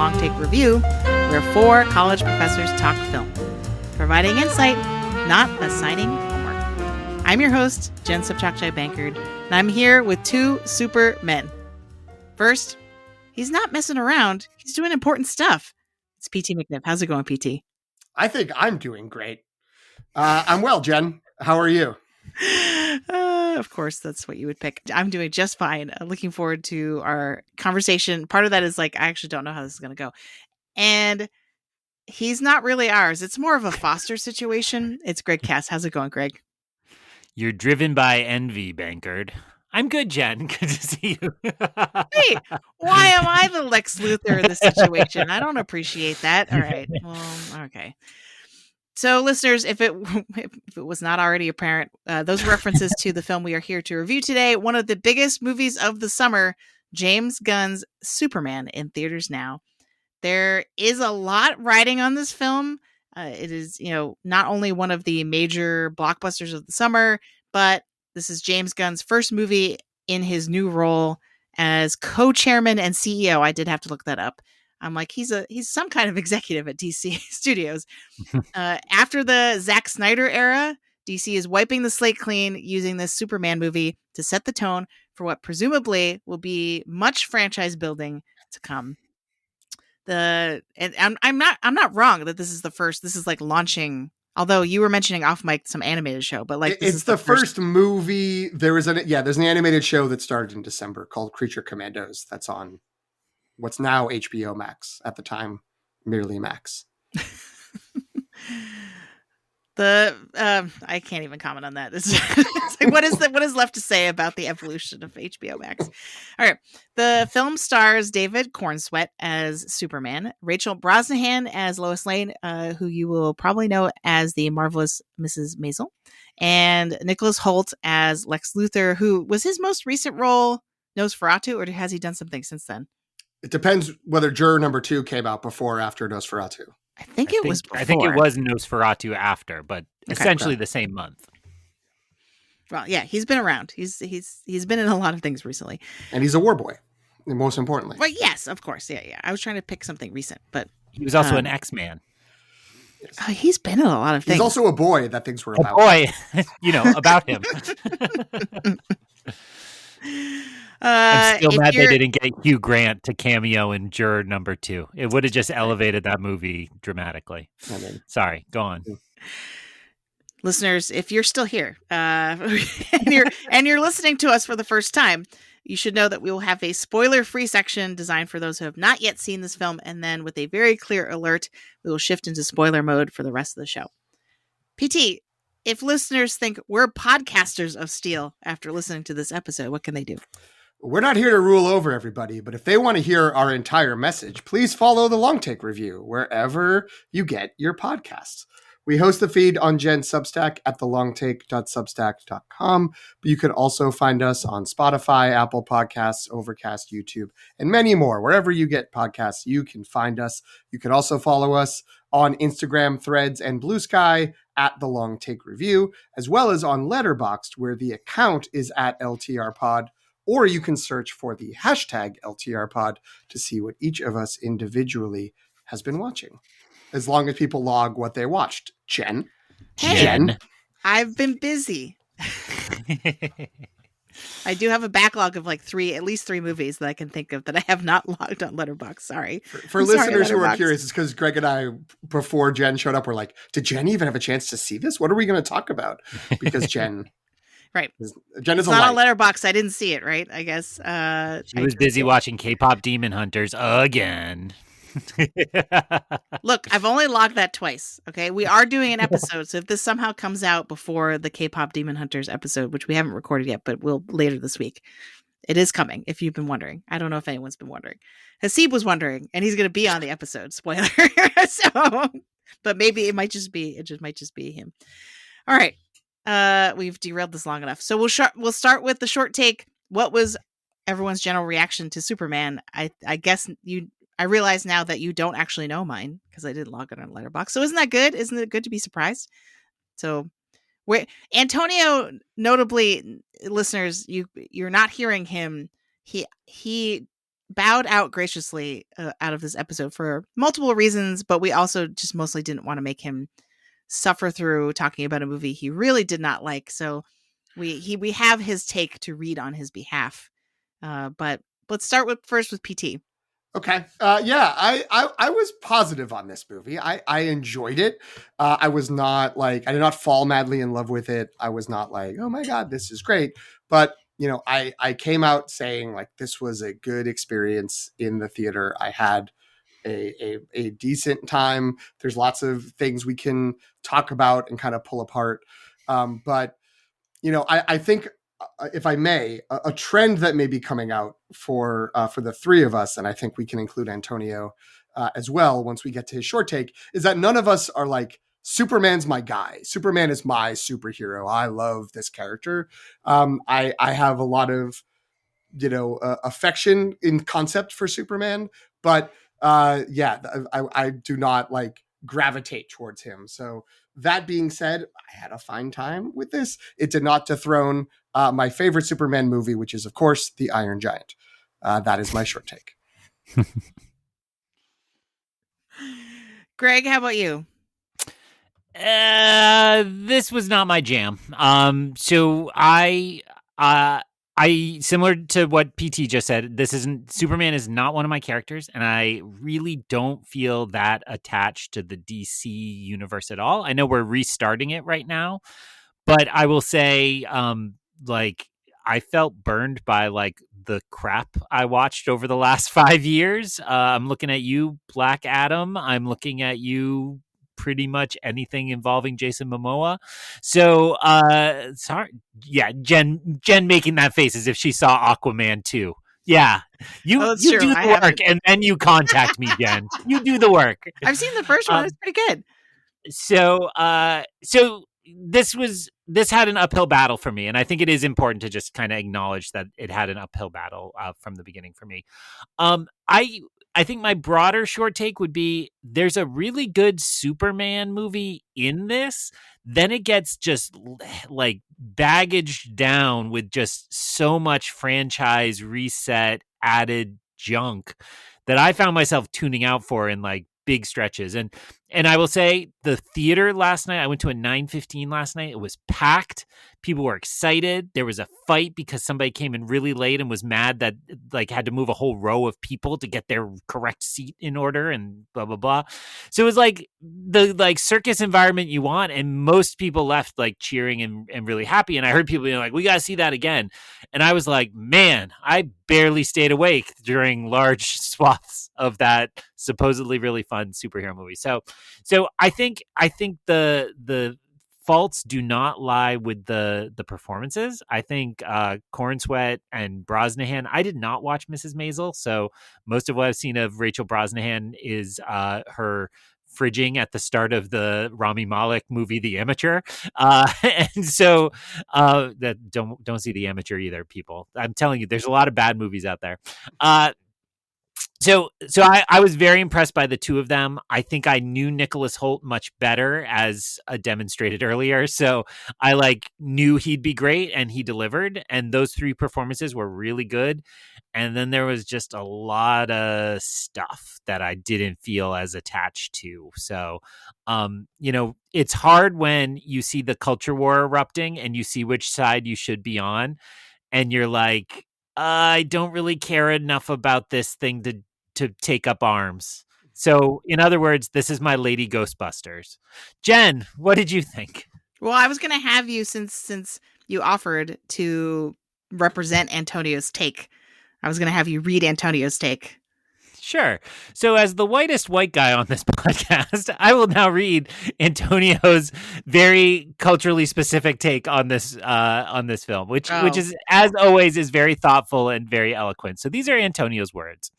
Long Take Review, where 4 college professors talk film, providing insight, not assigning homework. I'm your host, Jen Sobchak-Bankard, and I'm here with 2 super men. First, he's not messing around. He's doing important stuff. It's PT McNiff. How's it going, PT? I think I'm doing great. I'm well, Jen. How are you? Of course, that's what you would pick. I'm doing just fine. Looking forward to our conversation. Part of that is like, I actually don't know how this is going to go. And he's not really ours. It's more of a foster situation. It's Greg Cass. How's it going, Greg? You're driven by envy, Bankard. I'm good, Jen. Good to see you. Hey, why am I the Lex Luthor in this situation? I don't appreciate that. All right. Well, okay. So, listeners, if it was not already apparent, those references to the film we are here to review today, one of the biggest movies of the summer, James Gunn's Superman, in theaters now. There is a lot riding on this film. It is, not only one of the major blockbusters of the summer, but this is James Gunn's first movie in his new role as co-chairman and CEO. I did have to look that up. I'm like, he's some kind of executive at DC Studios. After the Zack Snyder era, DC is wiping the slate clean using this Superman movie to set the tone for what presumably will be much franchise building to come. And I'm not wrong that this is the first. This is like launching. Although you were mentioning off mic some animated show, but like it's the first movie. There's an animated show that started in December called Creature Commandos. That's on what's now HBO Max, at the time merely Max. I can't even comment on that. It's like, what is left to say about the evolution of HBO Max? All right. The film stars David Cornsweet as Superman, Rachel Brosnahan as Lois Lane, who you will probably know as the marvelous Mrs. Maisel, and Nicholas Hoult as Lex Luthor, who was his most recent role Nosferatu, or has he done something since then? It depends whether Juror number 2 came out before or after Nosferatu. I think it was before. I think it was Nosferatu after, but essentially the same month. Well, yeah, he's been around. He's been in a lot of things recently. And he's a war boy, most importantly. Well, yes, of course. Yeah. I was trying to pick something recent, but he was also an X-Man. Yes. He's been in a lot of things. He's also a boy that things were about. A boy, about him. I'm still mad they didn't get Hugh Grant to cameo in Juror number 2. It would have just elevated that movie dramatically. Sorry, go on. Listeners, if you're still here and you're listening to us for the first time, you should know that we will have a spoiler-free section designed for those who have not yet seen this film, and then with a very clear alert, we will shift into spoiler mode for the rest of the show. PT, if listeners think we're podcasters of steel after listening to this episode, what can they do? We're not here to rule over everybody, but if they want to hear our entire message, please follow the Long Take Review wherever you get your podcasts. We host the feed on Jen's Substack at thelongtake.substack.com, but you can also find us on Spotify, Apple Podcasts, Overcast, YouTube, and many more. Wherever you get podcasts, you can find us. You can also follow us on Instagram, Threads, and Blue Sky at The Long Take Review, as well as on Letterboxd, where the account is at LTRpod. Or you can search for the hashtag LTRpod to see what each of us individually has been watching. As long as people log what they watched. Jen? I've been busy. I do have a backlog of at least three movies that I can think of that I have not logged on Letterboxd. Sorry. For listeners who are curious, it's because Greg and I, before Jen showed up, were like, did Jen even have a chance to see this? What are we going to talk about? Because Jen... Right. Jen is it's not on Letterboxd. I didn't see it, right? I guess. She was busy watching K-pop Demon Hunters again. Look, I've only logged that twice. Okay. We are doing an episode. So if this somehow comes out before the K-pop Demon Hunters episode, which we haven't recorded yet, but we'll later this week, it is coming. If you've been wondering, I don't know if anyone's been wondering. Hasib was wondering, and he's going to be on the episode. Spoiler. But maybe it might just be him. All right. We've derailed this long enough. So we'll start with the short take. What was everyone's general reaction to Superman? I guess I realize now that you don't actually know mine because I didn't log it on Letterboxd. So isn't that good? Isn't it good to be surprised? So Antonio, notably, listeners, you're not hearing him. He bowed out graciously out of this episode for multiple reasons, but we also just mostly didn't want to make him suffer through talking about a movie he really did not like. So we have his take to read on his behalf. But let's start first with PT. Okay. Yeah, I was positive on this movie. I enjoyed it. I was not like, I did not fall madly in love with it. I was not like, oh my God, this is great. But, I came out saying like, this was a good experience in the theater. I had a decent time. There's lots of things we can talk about and kind of pull apart. But, I think, if I may, a trend that may be coming out for the three of us, and I think we can include Antonio as well once we get to his short take, is that none of us are like, Superman's my guy. Superman is my superhero. I love this character. I have a lot of affection in concept for Superman, but I do not like gravitate towards him. So that being said, I had a fine time with this. It did not dethrone my favorite Superman movie, which is, of course, The Iron Giant. That is my short take. Greg, how about you? This was not my jam. So I similar to what PT just said, Superman is not one of my characters, and I really don't feel that attached to the DC universe at all. I know we're restarting it right now, but I will say, I felt burned by like the crap I watched over the last 5 years. I'm looking at you, Black Adam. I'm looking at you, pretty much anything involving Jason Momoa. So, sorry. Yeah, Jen making that face as if she saw Aquaman too. Yeah, you do the work and then you contact me, Jen. You do the work. I've seen the first one. It's pretty good. So this had an uphill battle for me, and I think it is important to just kind of acknowledge that it had an uphill battle from the beginning for me. I think my broader short take would be there's a really good Superman movie in this. Then it gets just like baggaged down with just so much franchise reset added junk that I found myself tuning out for in like big stretches. And I will say the theater last night, I went to a 9:15 last night. It was packed. People were excited. There was a fight because somebody came in really late and was mad that like had to move a whole row of people to get their correct seat in order and blah, blah, blah. So it was like the like circus environment you want. And most people left like cheering and really happy. And I heard people being like, we got to see that again. And I was like, man, I barely stayed awake during large swaths of that supposedly really fun superhero movie. So I think the faults do not lie with the performances. I think Cornsweet and Brosnahan. I did not watch Mrs. Maisel, so most of what I've seen of Rachel Brosnahan is her fridging at the start of the Rami Malek movie, The Amateur. And so that don't see The Amateur either, people. I'm telling you, there's a lot of bad movies out there. So I was very impressed by the two of them. I think I knew Nicholas Hoult much better, as demonstrated earlier. So I like knew he'd be great, and he delivered. And those three performances were really good. And then there was just a lot of stuff that I didn't feel as attached to. So, it's hard when you see the culture war erupting and you see which side you should be on. And you're like, I don't really care enough about this thing to take up arms. So, in other words, this is my Lady Ghostbusters. Jen, what did you think? Well, I was going to have you, since you offered to represent Antonio's take, I was going to have you read Antonio's take. Sure. So as the whitest white guy on this podcast, I will now read Antonio's very culturally specific take on this film, which is, as always, is very thoughtful and very eloquent. So these are Antonio's words.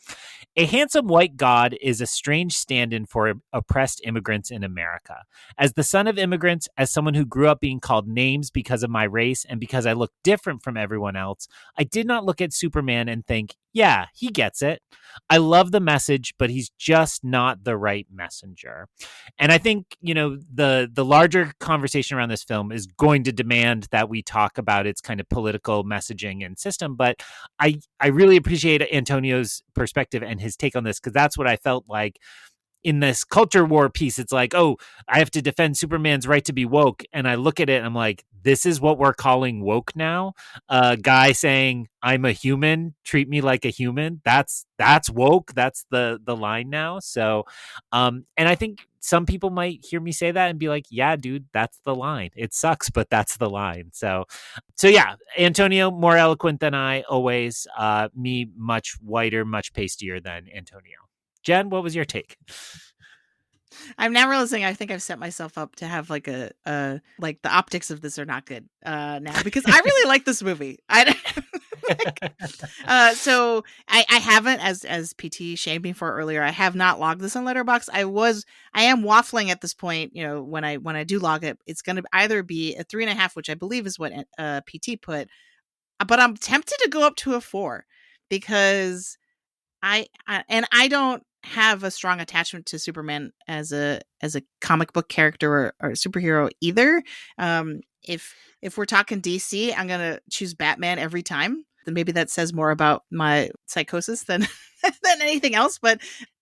A handsome white god is a strange stand-in for oppressed immigrants in America. As the son of immigrants, as someone who grew up being called names because of my race and because I look different from everyone else, I did not look at Superman and think, yeah, he gets it. I love the message, but he's just not the right messenger. And I think, the larger conversation around this film is going to demand that we talk about its kind of political messaging and system. But I really appreciate Antonio's perspective and his take on this, because that's what I felt like in this culture war piece. It's like, oh, I have to defend Superman's right to be woke. And I look at it and I'm like, this is what we're calling woke now. A guy saying, I'm a human, treat me like a human. That's woke. That's the line now. So, and I think some people might hear me say that and be like, yeah, dude, that's the line. It sucks, but that's the line. So yeah, Antonio, more eloquent than I always, me much whiter, much pastier than Antonio. Jen, what was your take? I'm now realizing I think I've set myself up to have like a like the optics of this are not good now, because I really like this movie. So I haven't, as PT shamed me for earlier, I have not logged this on Letterboxd. I am waffling at this point. When I do log it, it's going to either be a 3.5, which I believe is what PT put, but I'm tempted to go up to a 4 because I don't have a strong attachment to Superman as a comic book character or superhero either. If we're talking DC, I'm gonna choose Batman every time. Then maybe that says more about my psychosis than than anything else. But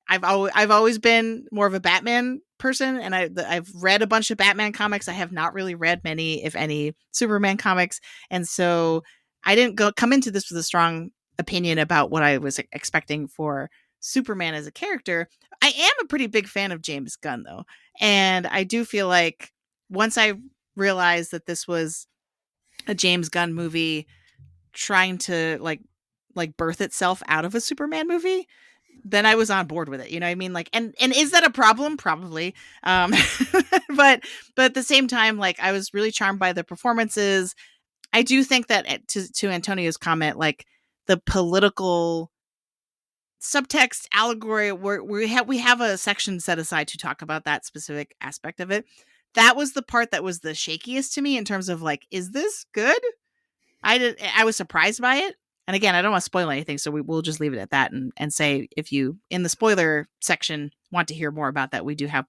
I've always been more of a Batman person, and I've read a bunch of Batman comics. I have not really read many, if any, Superman comics, and so I didn't come into this with a strong opinion about what I was expecting for Superman as a character. I am a pretty big fan of James Gunn, though, and I do feel like once I realized that this was a James Gunn movie trying to like birth itself out of a Superman movie, then I was on board with it. You know what I mean? Like, and is that a problem? Probably. But at the same time, like, I was really charmed by the performances. I do think that to Antonio's comment, like the political subtext allegory, we have a section set aside to talk about that specific aspect of it. That was the part that was the shakiest to me in terms of like, is this good? I was surprised by it. And again, I don't want to spoil anything, so we'll just leave it at that and say, if you in the spoiler section want to hear more about that, we do have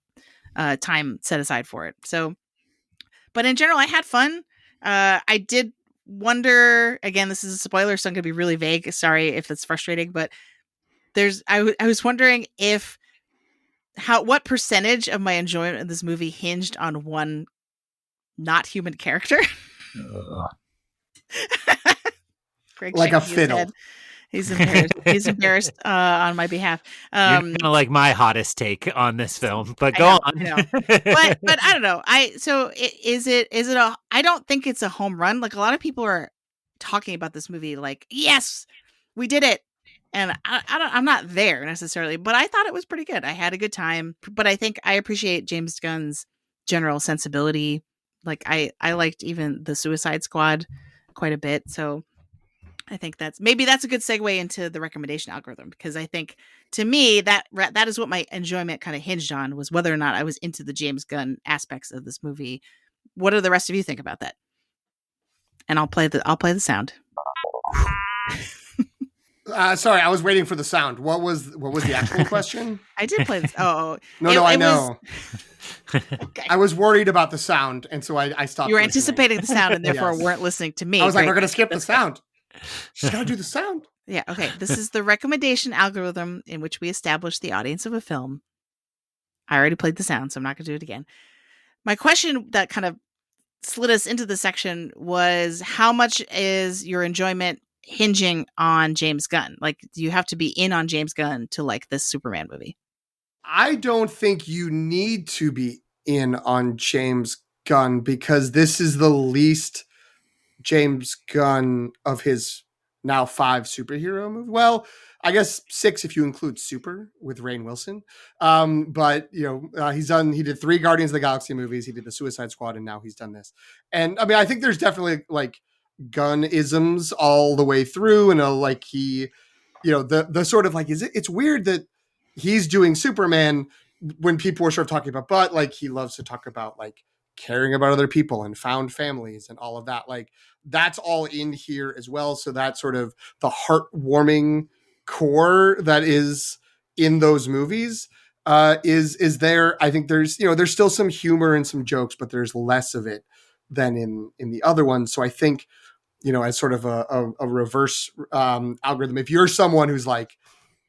time set aside for it. So, but in general, I had fun. I did wonder, again, this is a spoiler, so I'm going to be really vague. Sorry if it's frustrating, but I was wondering what percentage of my enjoyment of this movie hinged on one not human character. Like a fiddle. He's embarrassed. He's embarrassed on my behalf. You're kind of like my hottest take on this film, but go on. I know. But I don't know. Is it I don't think it's a home run. Like, a lot of people are talking about this movie like, yes, we did it. And I'm not there necessarily, but I thought it was pretty good. I had a good time, but I think I appreciate James Gunn's general sensibility. Like, I liked even the Suicide Squad quite a bit. So I think that's a good segue into the recommendation algorithm, because I think, to me, that is what my enjoyment kind of hinged on, was whether or not I was into the James Gunn aspects of this movie. What do the rest of you think about that? And I'll play the sound. Sorry, I was waiting for the sound. What was the actual question? I did play this. Oh, no, I know. Okay. I was worried about the sound, and so I stopped. You were listening. anticipating the sound, and therefore weren't listening to me. I was like, we're going to skip the sound. She's got to do the sound. Yeah. Okay. This is the recommendation algorithm in which we establish the audience of a film. I already played the sound, so I'm not going to do it again. My question that kind of slid us into the section was, how much is your enjoyment hinging on James Gunn? Like, do you have to be in on James Gunn to like this Superman movie? I don't think you need to be in on James Gunn, because this is the least James Gunn of his now 5 superhero movies. Well, I guess 6 if you include Super with Rainn Wilson. But he did 3 Guardians of the Galaxy movies. He did the Suicide Squad, and now he's done this. And I mean, I think there's definitely like Gunn-isms all the way through, and like he, the sort of like, it's weird that he's doing Superman when people were sort of talking about, but like he loves to talk about like caring about other people and found families and all of that. Like, that's all in here as well. So that's sort of the heartwarming core that is in those movies is there. I think there's there's still some humor and some jokes, but there's less of it than in the other ones. So I think, as sort of a reverse algorithm, if you're someone who's like,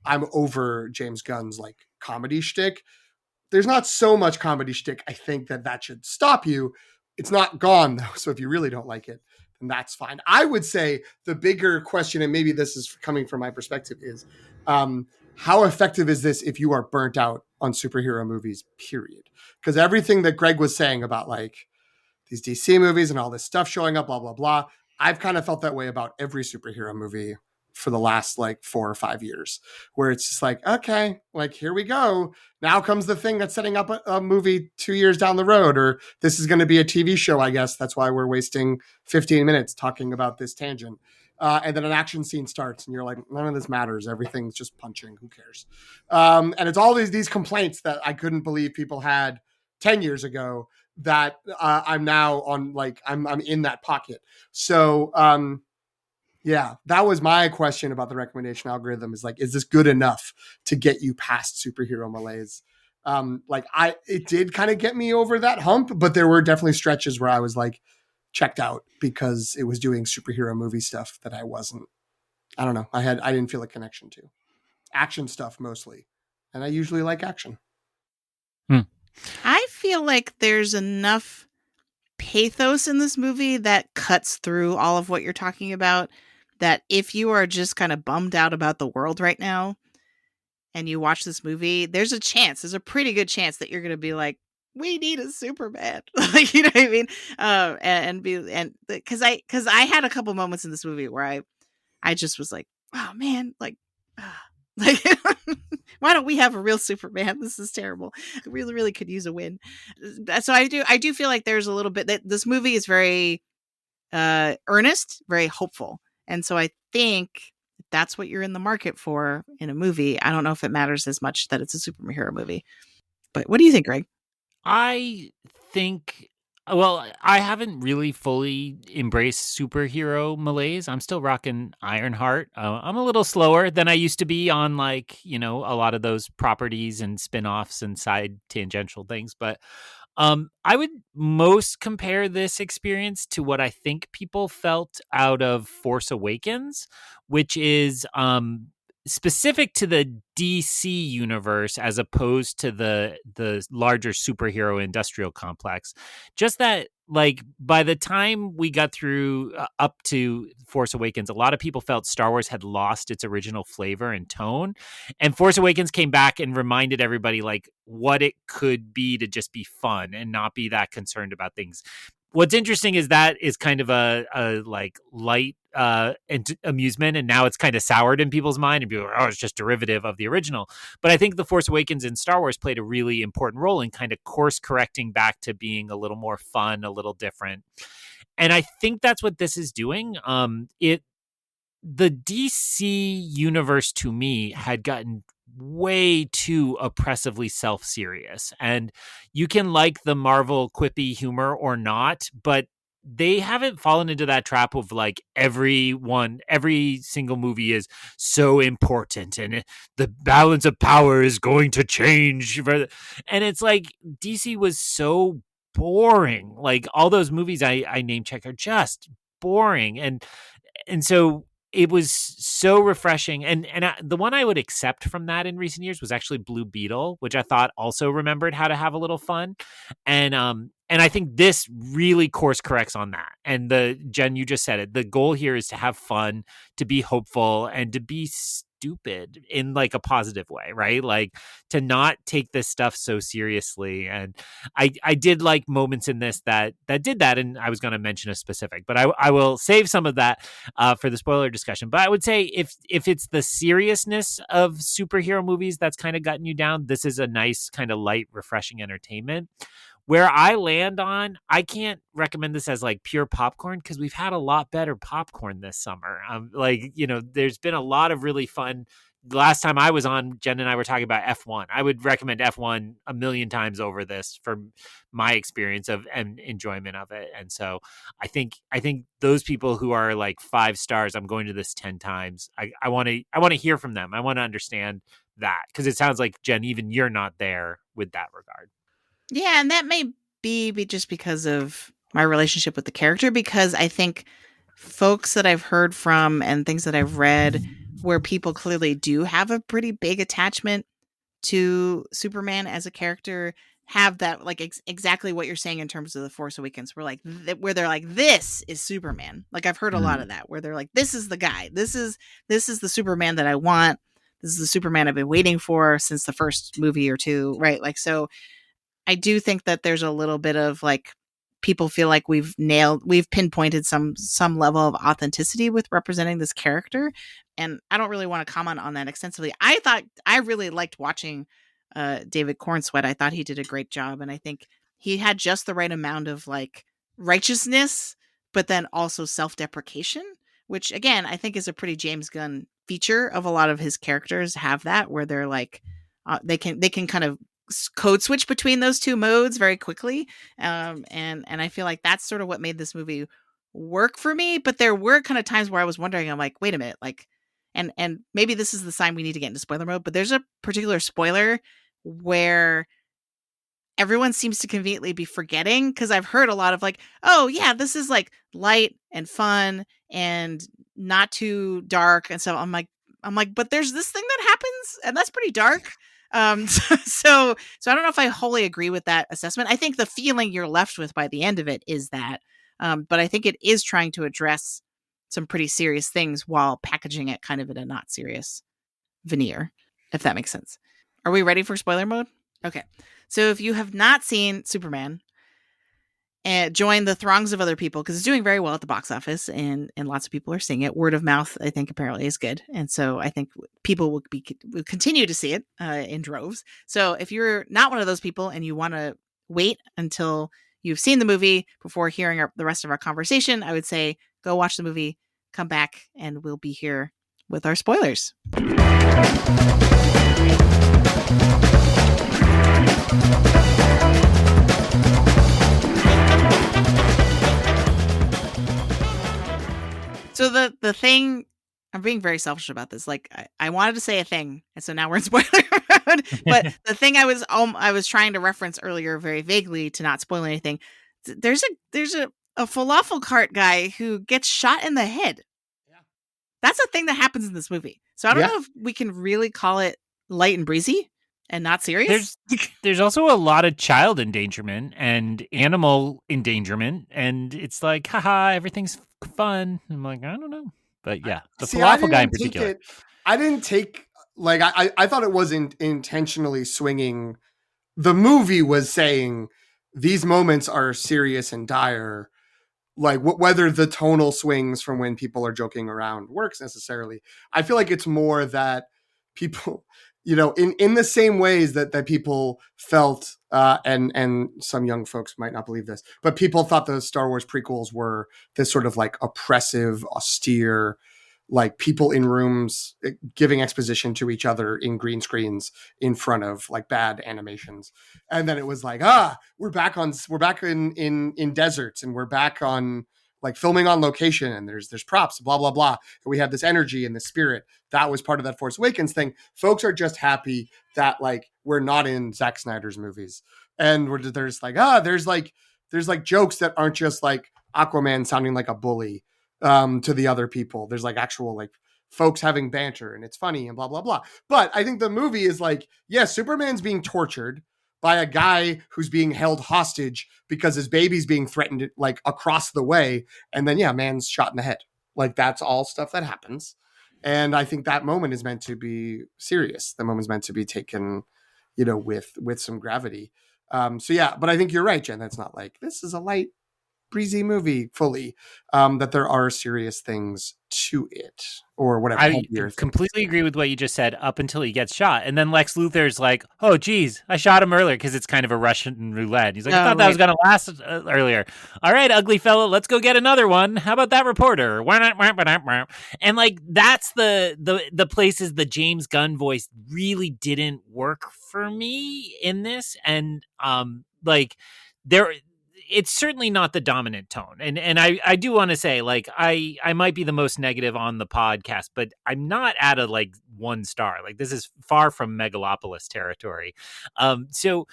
I'm over James Gunn's like comedy shtick, there's not so much comedy shtick. I think that should stop you. It's not gone though. So if you really don't like it, then that's fine. I would say the bigger question, and maybe this is coming from my perspective, is how effective is this if you are burnt out on superhero movies, period? Because everything that Greg was saying about like these DC movies and all this stuff showing up, blah, blah, blah. I've kind of felt that way about every superhero movie for the last like 4 or 5 years, where it's just like, okay, like here we go. Now comes the thing that's setting up a movie 2 years down the road, or this is going to be a TV show, I guess. That's why we're wasting 15 minutes talking about this tangent. And then an action scene starts and you're like, none of this matters. Everything's just punching. Who cares? And it's all these complaints that I couldn't believe people had 10 years ago that I'm now on, like, I'm in that pocket. So, yeah, that was my question about the recommendation algorithm, is like, is this good enough to get you past superhero malaise? It did kind of get me over that hump, but there were definitely stretches where I was like checked out because it was doing superhero movie stuff that I don't know. I didn't feel a connection to action stuff mostly. And I usually like action. I feel like there's enough pathos in this movie that cuts through all of what you're talking about, that if you are just kind of bummed out about the world right now and you watch this movie, there's a pretty good chance that you're going to be like, we need a Superman. Like, you know what I mean? Cause I had a couple moments in this movie where I just was like, oh man, like, like, why don't we have a real Superman? This is terrible. I really, really could use a win. So I do feel like there's a little bit that this movie is very earnest, very hopeful. And so I think that's what you're in the market for in a movie. I don't know if it matters as much that it's a superhero movie. But what do you think, Greg? I think, well, I haven't really fully embraced superhero malaise. I'm still rocking Ironheart. I'm a little slower than I used to be on, like, a lot of those properties and spin-offs and side tangential things. But I would most compare this experience to what I think people felt out of Force Awakens, which is specific to the DC universe as opposed to the larger superhero industrial complex. Just that, like, by the time we got through up to Force Awakens, a lot of people felt Star Wars had lost its original flavor and tone, and Force Awakens came back and reminded everybody like what it could be to just be fun and not be that concerned about things. What's interesting is that is kind of a like light amusement, and now it's kind of soured in people's mind, and people are, oh, it's just derivative of the original. But I think The Force Awakens in Star Wars played a really important role in kind of course correcting back to being a little more fun, a little different. And I think that's what this is doing. The DC universe to me had gotten way too oppressively self-serious, and you can like the Marvel quippy humor or not, but they haven't fallen into that trap of like every single movie is so important and the balance of power is going to change. And it's like DC was so boring. Like all those movies I name check are just boring. And so it was so refreshing. And the one I would accept from that in recent years was actually Blue Beetle, which I thought also remembered how to have a little fun. And I think this really course corrects on that. And Jen, you just said it. The goal here is to have fun, to be hopeful, and to be stupid in like a positive way, right? Like to not take this stuff so seriously. And I did like moments in this that did that. And I was going to mention a specific, but I will save some of that for the spoiler discussion. But I would say if it's the seriousness of superhero movies that's kind of gotten you down, this is a nice kind of light, refreshing entertainment. Where I land on, I can't recommend this as like pure popcorn because we've had a lot better popcorn this summer. There's been a lot of really fun the last time I was on, Jen and I were talking about F1. I would recommend F1 a million times over this for my experience of and enjoyment of it. And so I think those people who are like 5 stars, I'm going to this 10 times. I want to hear from them. I want to understand that, because it sounds like, Jen, even you're not there with that regard. Yeah, and that may be just because of my relationship with the character, because I think folks that I've heard from and things that I've read where people clearly do have a pretty big attachment to Superman as a character have that, like, exactly what you're saying in terms of The Force Awakens. We're like, where they're like, this is Superman. Like, I've heard a lot of that, where they're like, this is the guy. This is the Superman that I want. This is the Superman I've been waiting for since the first movie or two, right? Like, so I do think that there's a little bit of like, people feel like we've pinpointed some level of authenticity with representing this character. And I don't really want to comment on that extensively. I really liked watching David Cornsweet. I thought he did a great job. And I think he had just the right amount of like righteousness, but then also self-deprecation, which again, I think is a pretty James Gunn feature of a lot of his characters have that, where they're like, they can kind of code switch between those two modes very quickly. And I feel like that's sort of what made this movie work for me. But there were kind of times where I was wondering, I'm like, wait a minute, like, and maybe this is the sign we need to get into spoiler mode, but there's a particular spoiler where everyone seems to conveniently be forgetting, because I've heard a lot of like, oh yeah, this is like light and fun and not too dark. And so I'm like, but there's this thing that happens and that's pretty dark. So I don't know if I wholly agree with that assessment. I think the feeling you're left with by the end of it is that, but I think it is trying to address some pretty serious things while packaging it kind of in a not serious veneer, if that makes sense. Are we ready for spoiler mode? Okay. So if you have not seen Superman, join the throngs of other people, because it's doing very well at the box office and lots of people are seeing it. Word of mouth, I think, apparently is good. And so I think people will continue to see it in droves. So if you're not one of those people and you want to wait until you've seen the movie before hearing the rest of our conversation, I would say go watch the movie, come back, and we'll be here with our spoilers. So the thing, I'm being very selfish about this. Like I wanted to say a thing, and so now we're in spoiler mode. But the thing I was trying to reference earlier very vaguely to not spoil anything. There's a falafel cart guy who gets shot in the head. Yeah. That's a thing that happens in this movie. So I don't know if we can really call it light and breezy and not serious. There's also a lot of child endangerment and animal endangerment, and it's like, haha, everything's fun. I'm like, I don't know, but yeah, the falafel guy in particular. I didn't take, like, I thought it wasn't intentionally swinging. The movie was saying these moments are serious and dire. Like whether the tonal swings from when people are joking around works necessarily. I feel like it's more that people, you know, in the same ways that people felt, and some young folks might not believe this, but people thought the Star Wars prequels were this sort of like oppressive, austere, like people in rooms giving exposition to each other in green screens in front of like bad animations. And then it was like, we're back in deserts, and we're back on like filming on location, and there's props, blah, blah, blah. And we have this energy and this spirit. That was part of that Force Awakens thing. Folks are just happy that like we're not in Zack Snyder's movies. And there's like, there's like jokes that aren't just like Aquaman sounding like a bully to the other people. There's like actual like folks having banter, and it's funny and blah, blah, blah. But I think the movie is like, yes, Superman's being tortured by a guy who's being held hostage because his baby's being threatened like across the way. And then, yeah, man's shot in the head. Like that's all stuff that happens. And I think that moment is meant to be serious. The moment is meant to be taken, you know, with some gravity. So yeah, but I think you're right, Jen. That's not like, this is a light breezy movie fully. That there are serious things to it, or whatever. I Heavier things. completely agree with what you just said up until he gets shot. And then Lex Luthor's like, oh, geez, I shot him earlier because it's kind of a Russian roulette. He's like, I thought that was going to last earlier. All right, ugly fella, let's go get another one. How about that reporter? And like, that's the places the James Gunn voice really didn't work for me in this. And like, there it's certainly not the dominant tone. And I do want to say, like, I might be the most negative on the podcast, but I'm not at a like 1 star. Like, this is far from megalopolis territory. So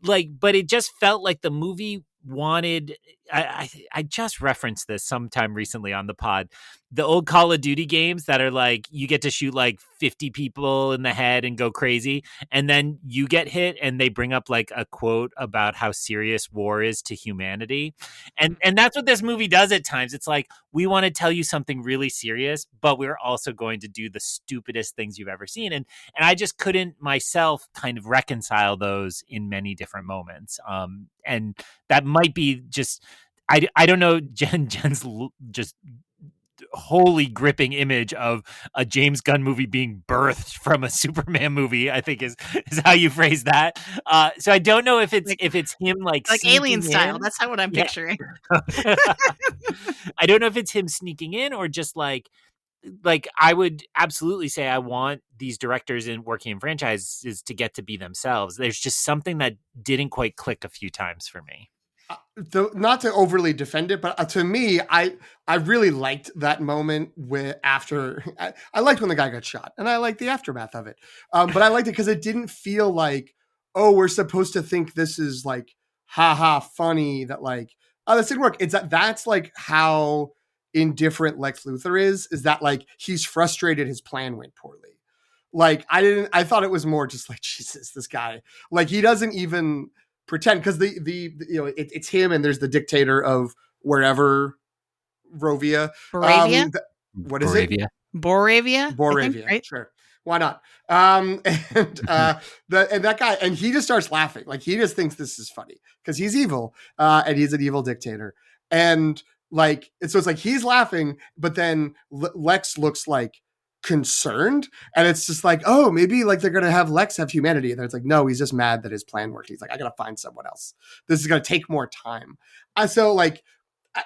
like, but it just felt like the movie wanted, I just referenced this sometime recently on the pod, the old Call of Duty games that are like, you get to shoot like 50 people in the head and go crazy, and then you get hit and they bring up like a quote about how serious war is to humanity. And that's what this movie does at times. It's like, we want to tell you something really serious, but we're also going to do the stupidest things you've ever seen. And I just couldn't myself kind of reconcile those in many different moments. And that might be just, I don't know, Jen's just wholly gripping image of a James Gunn movie being birthed from a Superman movie, I think is how you phrase that. So I don't know if it's him like Alien style. In. That's what I'm picturing. I don't know if it's him sneaking in or just like I would absolutely say I want these directors in working in franchises to get to be themselves. There's just something that didn't quite click a few times for me. Not to overly defend it, but to me, I really liked that moment after I liked when the guy got shot, and I liked the aftermath of it. But I liked it because it didn't feel like, oh, we're supposed to think this is like, haha, funny that like, oh, this didn't work. It's that's like how indifferent Lex Luthor is that like he's frustrated his plan went poorly. Like I thought it was more just like, Jesus, this guy, like he doesn't even pretend, because the you know it's him and there's the dictator of wherever Rovia. What is it? Boravia, think, right? Sure, why not? And that guy, and he just starts laughing, like he just thinks this is funny because he's evil, and he's an evil dictator, and like so it's like he's laughing, but then Lex looks like concerned, and it's just like, oh, maybe like they're gonna have Lex have humanity, and then it's like, no, he's just mad that his plan worked. He's like, I gotta find someone else, this is gonna take more time. So like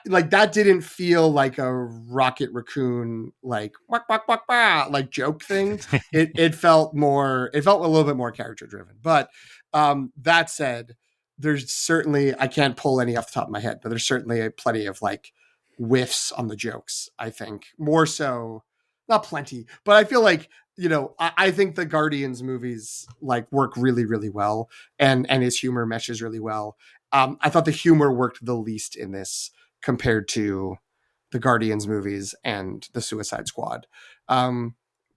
that didn't feel like a Rocket Raccoon like wak, wak, wak, wak, like joke thing. it felt a little bit more character driven. But that said, there's certainly, I can't pull any off the top of my head, but there's certainly plenty of like whiffs on the jokes. I think more so, not plenty, but I feel like, I think the Guardians movies like work really, really well, and his humor meshes really well. I thought the humor worked the least in this compared to the Guardians movies and the Suicide Squad,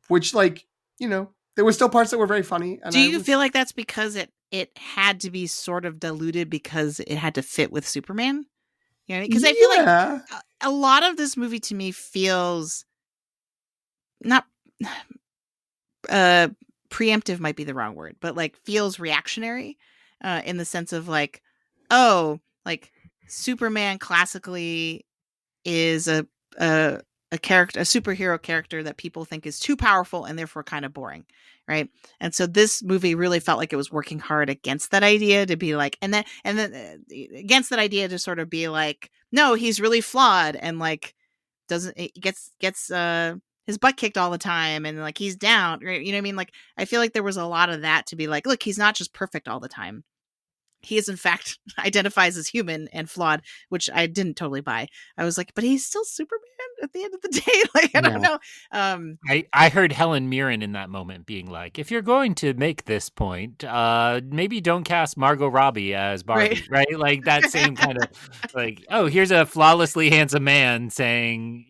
which like, there were still parts that were very funny. And do you feel like that's because it had to be sort of diluted because it had to fit with Superman? Because I feel like a lot of this movie to me feels not preemptive might be the wrong word, but like feels reactionary in the sense of like, oh, like Superman classically is a character, a superhero character that people think is too powerful and therefore kind of boring, right? And so this movie really felt like it was working hard against that idea to be like, and then against that idea to sort of be like, no, he's really flawed and like gets his butt kicked all the time and like he's down, right? You know what I mean? Like I feel like there was a lot of that to be like, look, he's not just perfect all the time. He is in fact identifies as human and flawed, which I didn't totally buy. I was like, but he's still Superman at the end of the day. Like, I don't know. I heard Helen Mirren in that moment being like, if you're going to make this point, maybe don't cast Margot Robbie as Barbie, right? Like that same kind of like, oh, here's a flawlessly handsome man saying,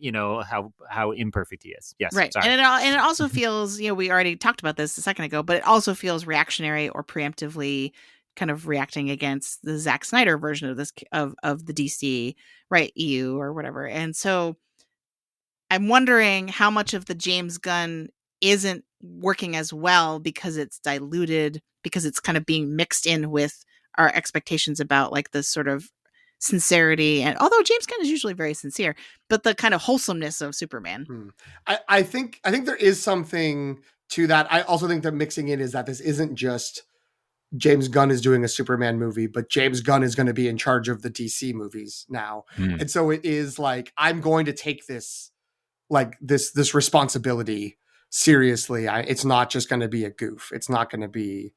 how imperfect he is. Yes. Right. Sorry. And it also feels, we already talked about this a second ago, but it also feels reactionary or preemptively kind of reacting against the Zack Snyder version of this of the DC, right, EU or whatever. And so I'm wondering how much of the James Gunn isn't working as well because it's diluted, because it's kind of being mixed in with our expectations about like this sort of sincerity, and although James Gunn is usually very sincere, but the kind of wholesomeness of Superman. I think there is something to that. I also think that mixing in is that this isn't just James Gunn is doing a Superman movie, but James Gunn is going to be in charge of the DC movies now. And so it is like, I'm going to take this, like this responsibility seriously. It's not just going to be a goof. It's not going to be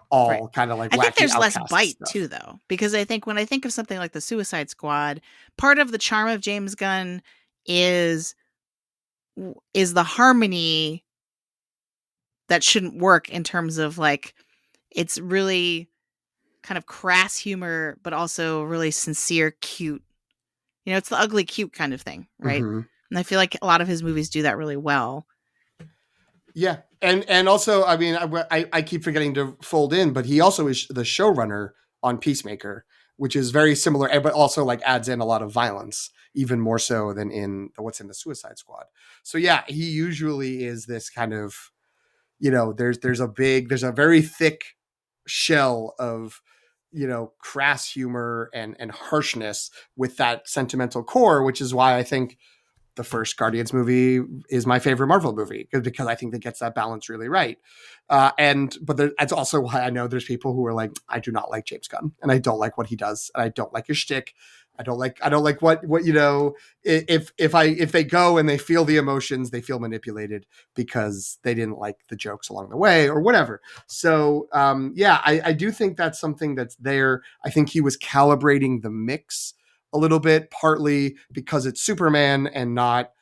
all kind of like wacky. I think there's less bite stuff too, though, because I think when I think of something like the Suicide Squad, part of the charm of James Gunn is the harmony that shouldn't work in terms of like, it's really kind of crass humor, but also really sincere, cute. You know, it's the ugly cute kind of thing, right? Mm-hmm. And I feel like a lot of his movies do that really well. Yeah. And also, I mean, I keep forgetting to fold in, but he also is the showrunner on Peacemaker, which is very similar, but also like adds in a lot of violence, even more so than in what's in the Suicide Squad. So yeah, he usually is this kind of, you know, there's a very thick shell of, you know, crass humor and harshness with that sentimental core, which is why I think the first Guardians movie is my favorite Marvel movie, because I think that gets that balance really right. But that's also why I know there's people who are like, I do not like James Gunn, and I don't like what he does, and I don't like his shtick. I don't like what you know. If they go and they feel the emotions, they feel manipulated because they didn't like the jokes along the way or whatever. So yeah, I do think that's something that's there. I think he was calibrating the mix a little bit, partly because it's Superman and not,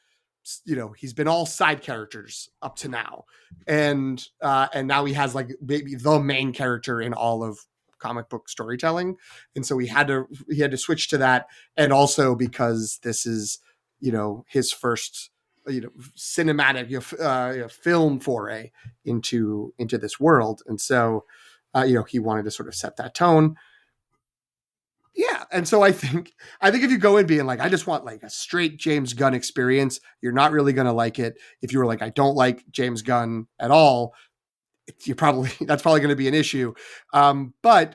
you know, he's been all side characters up to now, and now he has like maybe the main character in all of comic book storytelling, and so he had to switch to that, and also because this is, you know, his first, you know, cinematic film foray into this world, and so you know, he wanted to sort of set that tone. Yeah, and so I think if you go in being like, I just want like a straight James Gunn experience, you're not really going to like it. If you were like, I don't like James Gunn at all, that's probably going to be an issue. But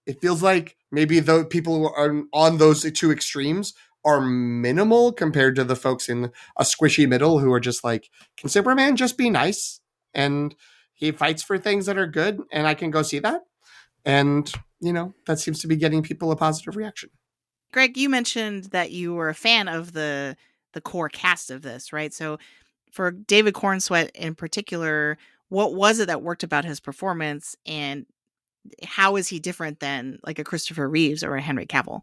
it feels like maybe the people who are on those two extremes are minimal compared to the folks in a squishy middle who are just like, can Superman just be nice? And he fights for things that are good, and I can go see that. And, you know, that seems to be getting people a positive reaction. Greg, you mentioned that you were a fan of the core cast of this, right? So for David Cornsweet in particular, what was it that worked about his performance, and how is he different than like a Christopher Reeves or a Henry Cavill?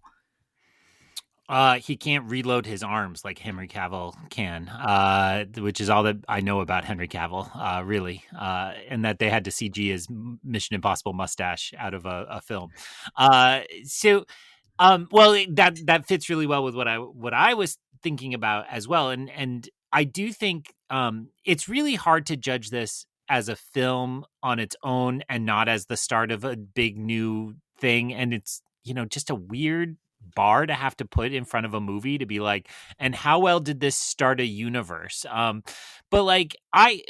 He can't reload his arms like Henry Cavill can, which is all that I know about Henry Cavill, really, and that they had to CG his Mission Impossible mustache out of a film. Well, that fits really well with what I was thinking about as well, and I do think it's really hard to judge this as a film on its own and not as the start of a big new thing, and it's, you know, just a weird bar to have to put in front of a movie to be like, and how well did this start a universe? But like,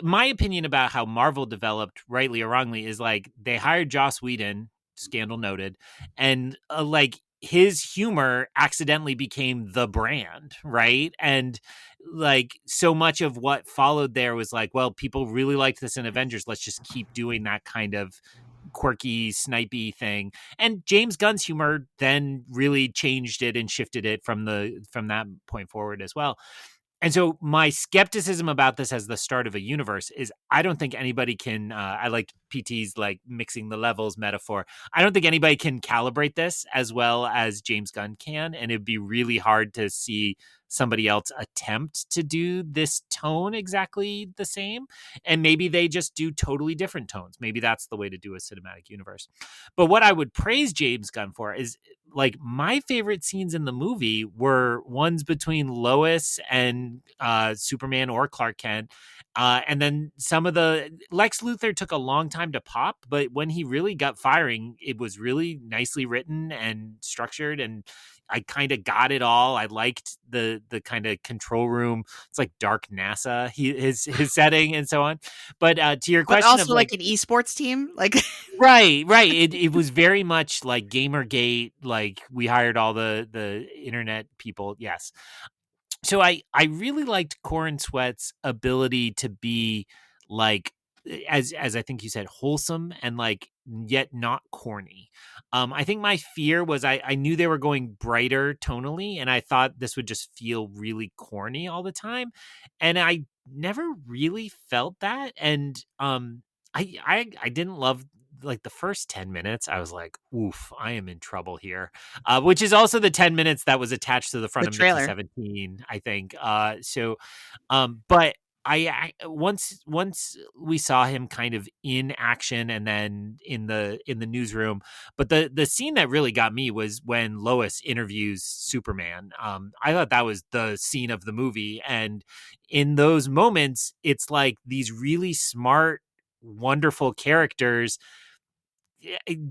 my opinion about how Marvel developed, rightly or wrongly, is like they hired Joss Whedon, scandal noted, and like his humor accidentally became the brand, right? And like so much of what followed there was like, well, people really liked this in Avengers, let's just keep doing that kind of quirky, snipey thing. And James Gunn's humor then really changed it and shifted it from that point forward as well. And so my skepticism about this as the start of a universe is I don't think anybody can, I like PT's like mixing the levels metaphor. I don't think anybody can calibrate this as well as James Gunn can. And it'd be really hard to see somebody else attempt to do this tone exactly the same. And maybe they just do totally different tones. Maybe that's the way to do a cinematic universe. But what I would praise James Gunn for is, like, my favorite scenes in the movie were ones between Lois and Superman or Clark Kent. And then some of the Lex Luthor took a long time to pop, but when he really got firing, it was really nicely written and structured. And I kind of got it all. I liked the kind of control room. It's like dark NASA, his setting and so on. But to your But question of also like an esports team, like right. It was very much like Gamergate. Like we hired all the internet people. Yes. So I really liked Corin Sweat's ability to be like, as I think you said, wholesome and like yet not corny. I think my fear was I knew they were going brighter tonally, and I thought this would just feel really corny all the time, and I never really felt that. And I didn't love like the first 10 minutes. I was like, oof, I am in trouble here. Which is also the 10 minutes that was attached to the front the of Mickey trailer. 17, I think. But I once we saw him kind of in action and then in the newsroom. But the scene that really got me was when Lois interviews Superman. I thought that was the scene of the movie, and in those moments, it's like these really smart, wonderful characters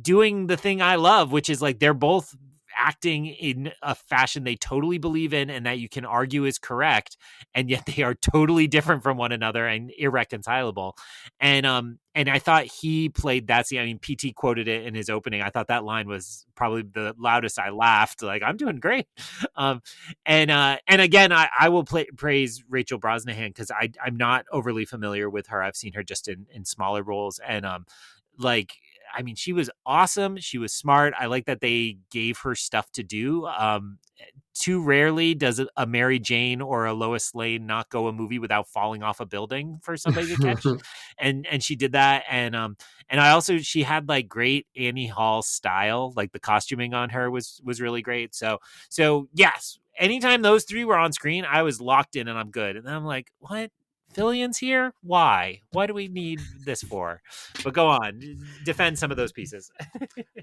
doing the thing I love, which is like they're both acting in a fashion they totally believe in and that you can argue is correct, and yet they are totally different from one another and irreconcilable. And I thought he played that scene. I mean, PT quoted it in his opening. I thought that line was probably the loudest. I laughed like I'm doing great. um and again, I will praise Rachel Brosnahan because I'm not overly familiar with her. I've seen her just in smaller roles, and like I mean, she was awesome. She was smart. I like that they gave her stuff to do. Too rarely does a Mary Jane or a Lois Lane not go a movie without falling off a building for somebody to catch, and she did that. And I also she had like great Annie Hall style, like the costuming on her was really great. So yes, anytime those three were on screen, I was locked in and I'm good. And then I'm like, what? Fillion's here? Why? What do we need this for? But go on, defend some of those pieces.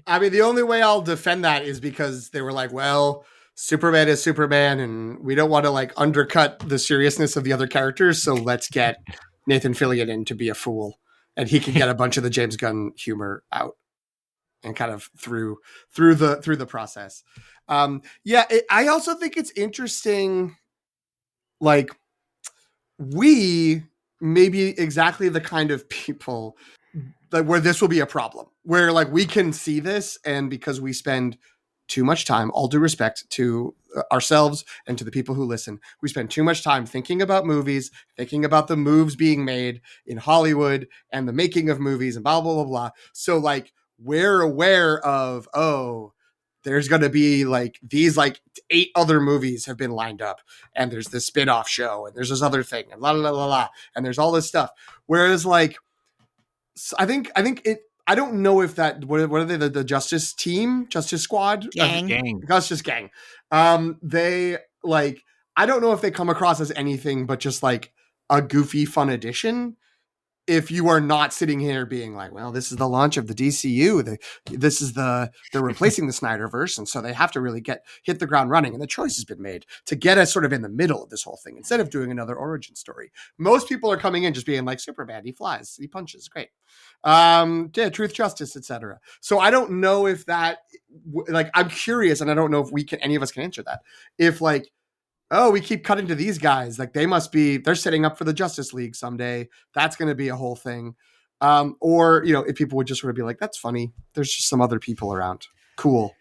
I mean, the only way I'll defend that is because they were like, well, Superman is Superman, and we don't want to like undercut the seriousness of the other characters, so let's get Nathan Fillion in to be a fool, and he can get a bunch of the James Gunn humor out and kind of through the process. I also think it's interesting, like we may be exactly the kind of people like where this will be a problem, where like we can see this, and because we spend too much time, all due respect to ourselves and to the people who listen, we spend too much time thinking about movies, thinking about the moves being made in Hollywood and the making of movies and blah blah blah blah. So like we're aware of, oh, there's going to be like these like 8 other movies have been lined up, and there's this spin-off show, and there's this other thing, and la la la la, and there's all this stuff. Whereas like I think it. I don't know if that what are they the Justice Team, Justice Squad, Gang. Justice Gang. They like I don't know if they come across as anything but just like a goofy fun addition. If you are not sitting here being like, well, this is the launch of the DCU, they're replacing the Snyderverse, and so they have to really hit the ground running, and the choice has been made to get us sort of in the middle of this whole thing instead of doing another origin story. Most people are coming in just being like, Superman, he flies, he punches, great, truth, justice, etc. So I don't know if that, like, I'm curious, and I don't know if any of us can answer that. If like, oh, we keep cutting to these guys, like they're setting up for the Justice League someday. That's going to be a whole thing. Or, if people would just sort of be like, that's funny, there's just some other people around. Cool.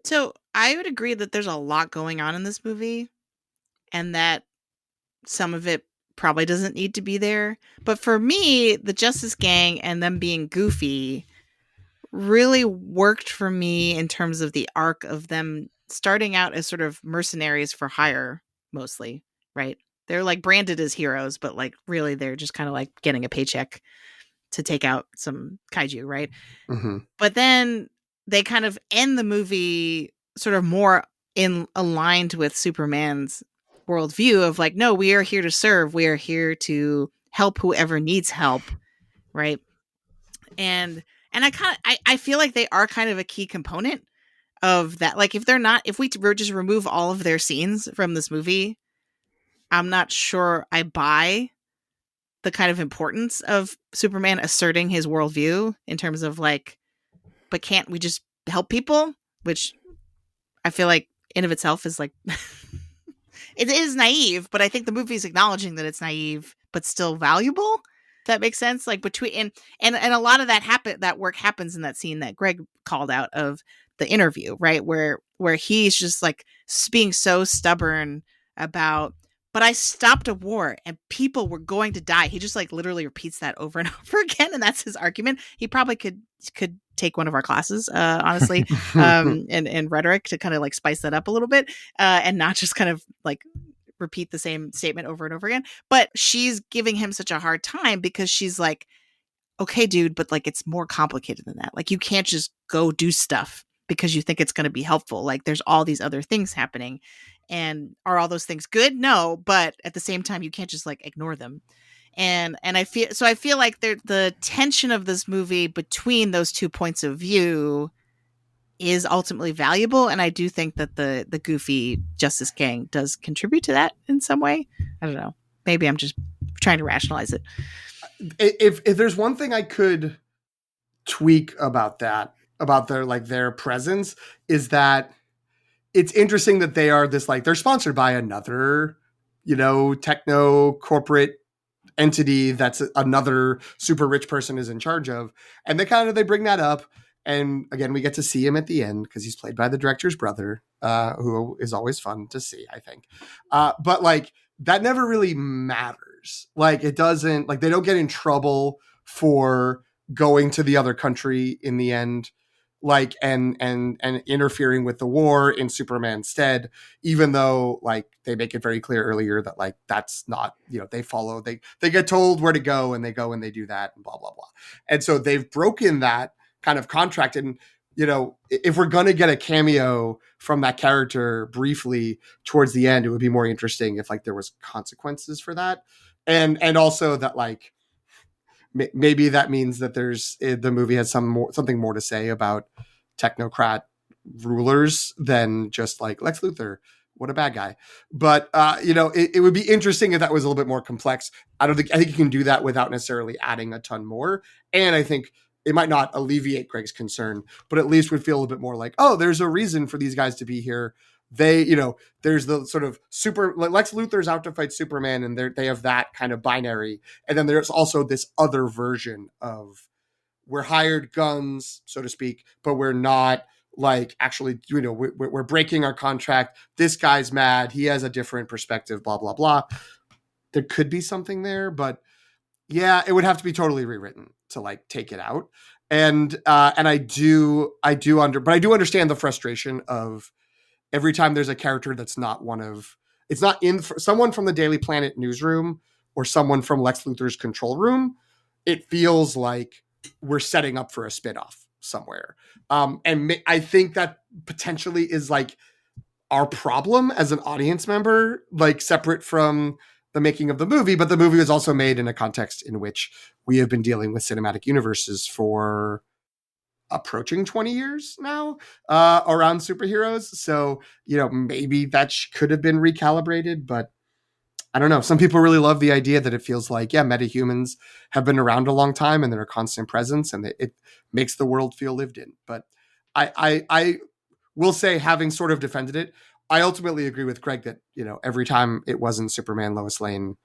So I would agree that there's a lot going on in this movie, and that some of it probably doesn't need to be there. But for me, the Justice Gang and them being goofy really worked for me in terms of the arc of them starting out as sort of mercenaries for hire, mostly, right? They're like branded as heroes, but like really they're just kind of like getting a paycheck to take out some kaiju, right? Mm-hmm. But then they kind of end the movie sort of more aligned with Superman's worldview of like, no, we are here to serve. We are here to help whoever needs help, right? And I feel like they are kind of a key component of that. Like if we just remove all of their scenes from this movie, I'm not sure I buy the kind of importance of Superman asserting his worldview in terms of like, but can't we just help people? Which I feel like in of itself is like it is naive, but I think the movie's acknowledging that it's naive but still valuable. That makes sense. Like between and a lot of that work happens in that scene that Greg called out of the interview, right? Where he's just like being so stubborn about, but I stopped a war and people were going to die. He just like literally repeats that over and over again, and that's his argument. He probably could take one of our classes, honestly, in rhetoric to kind of like spice that up a little bit, and not just kind of like repeat the same statement over and over again. But she's giving him such a hard time because she's like, okay, dude, but like it's more complicated than that. Like you can't just go do stuff because you think it's going to be helpful. Like there's all these other things happening. And are all those things good? No, but at the same time, you can't just like ignore them. And I feel like the tension of this movie between those two points of view is ultimately valuable, and I do think that the goofy Justice Gang does contribute to that in some way. I don't know. Maybe I'm just trying to rationalize it. If there's one thing I could tweak about that, about their presence, is that it's interesting that they are this, like, they're sponsored by another, techno corporate entity that's another super rich person is in charge of, and they bring that up. And again, we get to see him at the end because he's played by the director's brother, who is always fun to see, I think. But like that never really matters. Like it doesn't, like they don't get in trouble for going to the other country in the end, like and interfering with the war in Superman's stead, even though like they make it very clear earlier that like that's not, they get told where to go and they go and they do that and blah blah blah. And so they've broken that kind of contract. And if we're going to get a cameo from that character briefly towards the end, it would be more interesting if like there was consequences for that. And also that like maybe that means that the movie has something more to say about technocrat rulers than just like Lex Luthor, what a bad guy. But it would be interesting if that was a little bit more complex. I think you can do that without necessarily adding a ton more. And I think it might not alleviate Greg's concern, but at least would feel a little bit more like, oh, there's a reason for these guys to be here. They, there's the sort of Lex Luthor's out to fight Superman, and they have that kind of binary. And then there's also this other version of we're hired guns, so to speak, but we're not like actually, we're breaking our contract. This guy's mad. He has a different perspective, blah, blah, blah. There could be something there, but yeah, it would have to be totally rewritten to like take it out. And I do understand the frustration of every time there's a character that's not it's not someone from the Daily Planet newsroom or someone from Lex Luthor's control room. It feels like we're setting up for a spinoff somewhere. And I think that potentially is like our problem as an audience member, like separate from the making of the movie, but the movie was also made in a context in which we have been dealing with cinematic universes for approaching 20 years now, around superheroes. So, maybe that could have been recalibrated, but I don't know. Some people really love the idea that it feels like, yeah, metahumans have been around a long time and they're a constant presence and it makes the world feel lived in. But I will say, having sort of defended it, I ultimately agree with Greg that, every time it wasn't Superman, Lois Lane,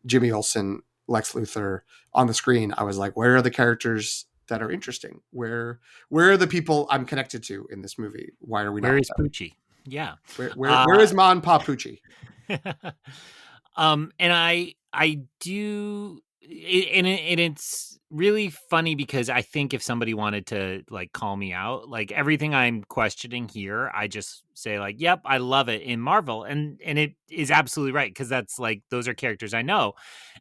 Jimmy Olsen, Lex Luthor on the screen, I was like, where are the characters that are interesting? Where are the people I'm connected to in this movie? Why are we not? Where is Poochie? Yeah. Where is Ma and Pa Poochie? And I do, and it's really funny because I think if somebody wanted to like call me out, like everything I'm questioning here, I just say like, yep, I love it in Marvel. And it is absolutely right. Cause that's like, those are characters I know.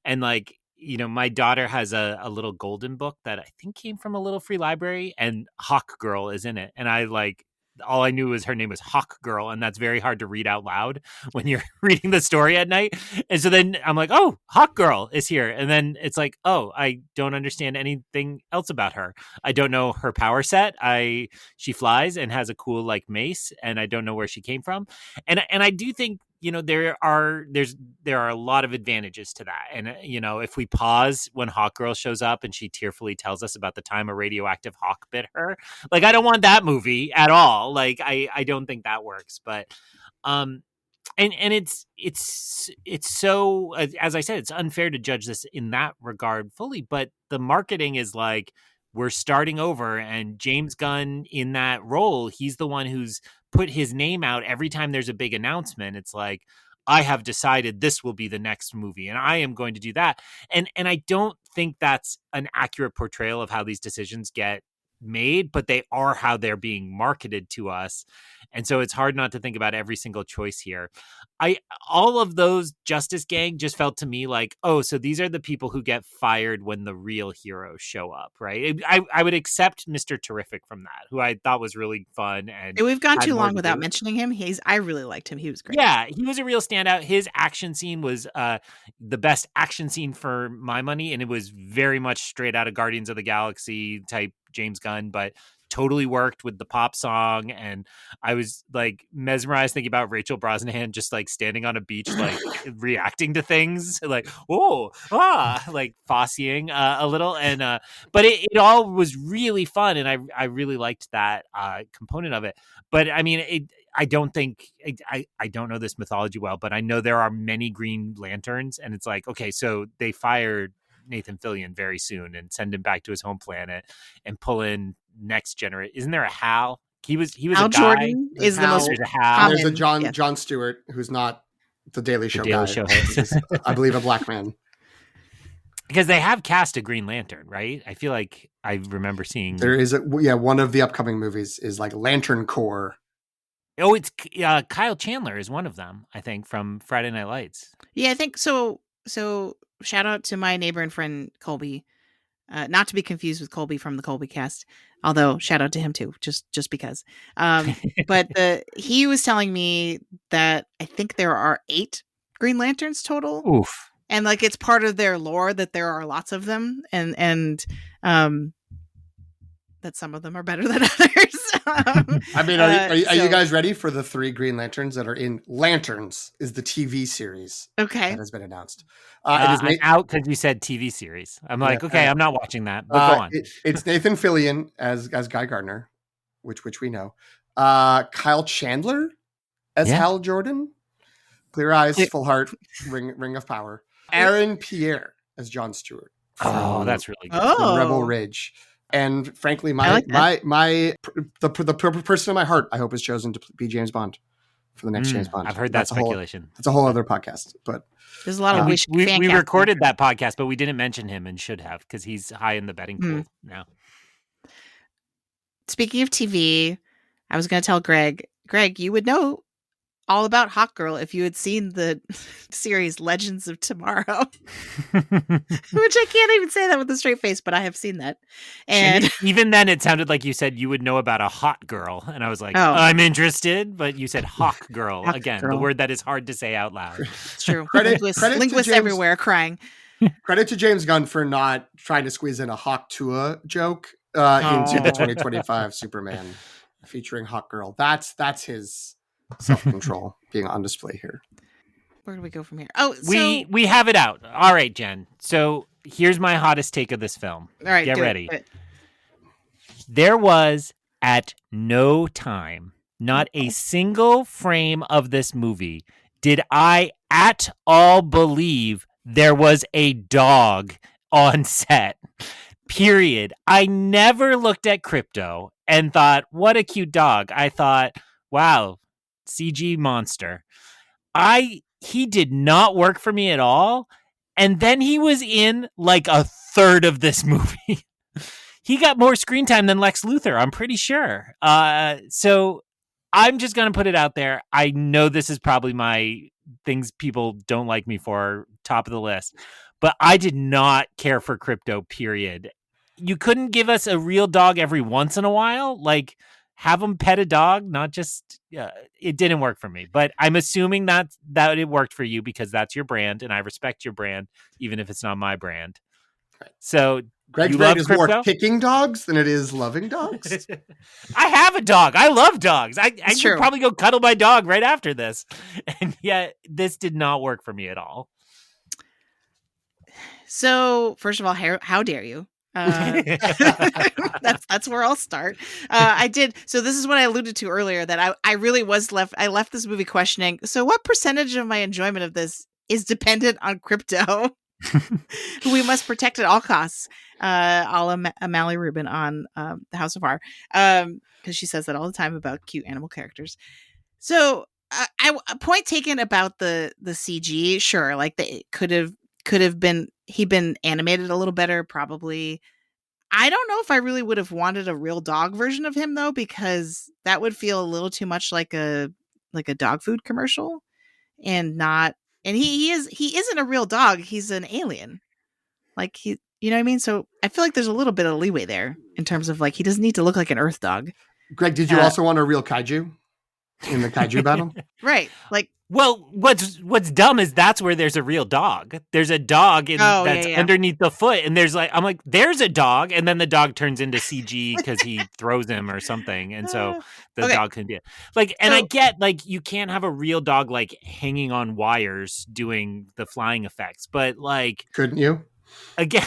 And like, my daughter has a little golden book that I think came from a little free library, and Hawk Girl is in it. And I like, all I knew was her name was Hawk Girl, and that's very hard to read out loud when you're reading the story at night. And so then I'm like, oh, Hawk Girl is here. And then it's like, oh, I don't understand anything else about her. I don't know her power set. She flies and has a cool like mace, and I don't know where she came from. And I do think there are a lot of advantages to that. And if we pause when Hawkgirl shows up and she tearfully tells us about the time a radioactive hawk bit her, like, I don't want that movie at all. Like, I don't think that works. But and it's so, as I said, it's unfair to judge this in that regard fully, but the marketing is like, we're starting over, and James Gunn, in that role, he's the one who's put his name out every time there's a big announcement. It's like, I have decided this will be the next movie and I am going to do that. And I don't think that's an accurate portrayal of how these decisions get made, but they are how they're being marketed to us. And so it's hard not to think about every single choice here. All of those Justice Gang just felt to me like, oh, so these are the people who get fired when the real heroes show up, right? I would accept Mr. Terrific from that, who I thought was really fun. And we've gone too long without mentioning him. I really liked him. He was great. Yeah, he was a real standout. His action scene was the best action scene for my money, and it was very much straight out of Guardians of the Galaxy type James Gunn, but totally worked with the pop song. And I was like mesmerized thinking about Rachel Brosnahan just like standing on a beach, like reacting to things, like, like Fosseing a little. And but it all was really fun, and I really liked that component of it. But I mean, I don't think I don't know this mythology well, but I know there are many Green Lanterns, and it's like, okay, so they fired Nathan Fillion very soon and send him back to his home planet and pull in next generation. Isn't there a Hal? He was Hal a guy. Jordan is the most. There's a Hal. There's a John Stewart, who's not the Daily Show guy. Host. I believe a black man. Because they have cast a Green Lantern, right? I feel like I remember seeing. There is one of the upcoming movies is like Lantern Corps. Oh, it's Kyle Chandler is one of them, I think, from Friday Night Lights. Yeah, I think so. So shout out to my neighbor and friend Colby, not to be confused with Colby from the Colby Cast, although shout out to him too, just because. But he was telling me that I think there are 8 Green Lanterns total. Oof. And like it's part of their lore that there are lots of them, and that some of them are better than others. I mean, are you guys ready for the 3 Green Lanterns that are in Lanterns? Is the TV series okay that has been announced? I'm out because you said TV series. I'm like, okay, I'm not watching that. But go on. It's Nathan Fillion as Guy Gardner, which we know. Kyle Chandler as Hal Jordan. Clear Eyes, Full Heart, Ring of Power. Aaron Pierre as John Stewart. That's really good. From Rebel Ridge. And frankly, the person in my heart, I hope, is chosen to be James Bond for the next James Bond. I've heard that speculation. That's a whole other podcast. But there's a lot of we recorded that podcast, but we didn't mention him and should have because he's high in the betting pool now. Speaking of TV, I was going to tell Greg, you would know all about Hawkgirl if you had seen the series Legends of Tomorrow, which I can't even say that with a straight face, but I have seen that. And even then it sounded like you said you would know about a hot girl. And I was like, I'm interested, but you said hawk girl again, the word that is hard to say out loud. It's true. Linguists everywhere crying. Credit to James Gunn for not trying to squeeze in a Hawk Tua joke into the 2025 Superman featuring Hawkgirl. That's his self-control being on display here. Where do we go from here? We have it out. All right, Jen. So here's my hottest take of this film. All right, get ready. There was at no time, not a single frame of this movie, did I at all believe there was a dog on set. Period. I never looked at Krypto and thought, what a cute dog. I thought, wow, CG monster. He did not work for me at all. And then he was in like a third of this movie. He got more screen time than Lex Luthor, I'm pretty sure. So I'm just going to put it out there. I know this is probably my things people don't like me for, top of the list. But I did not care for Krypto, period. You couldn't give us a real dog every once in a while? Like, have them pet a dog, not just it didn't work for me, but I'm assuming that it worked for you because that's your brand and I respect your brand, even if it's not my brand. Right. So Greg's You brain love is more crypto? kicking dogs than it is loving dogs. I have a dog. I love dogs. I It's would true. probably go cuddle my dog right after this. And yet this did not work for me at all. So, first of all, how dare you? That's where I'll start. I did. So this is what I alluded to earlier, that I really was left. I left this movie questioning. So what percentage of my enjoyment of this is dependent on crypto, who we must protect at all costs? A la Mally Rubin on the House of R, because she says that all the time about cute animal characters. So a point taken about the CG. Sure, like it could have been animated a little better, probably. I don't know if I really would have wanted a real dog version of him though, because that would feel a little too much like a dog food commercial, and not. And he isn't a real dog. He's an alien. Like you know what I mean? So I feel like there's a little bit of leeway there in terms of like he doesn't need to look like an Earth dog. Greg, did you also want a real kaiju in the kaiju battle? Right. Like, well, what's dumb is that's where there's a real dog. There's a dog that's underneath the foot, and I'm like, there's a dog, and then the dog turns into CG because he throws him or something, and so the dog can be it. Like, and I get like you can't have a real dog like hanging on wires doing the flying effects, but like, couldn't you? Again,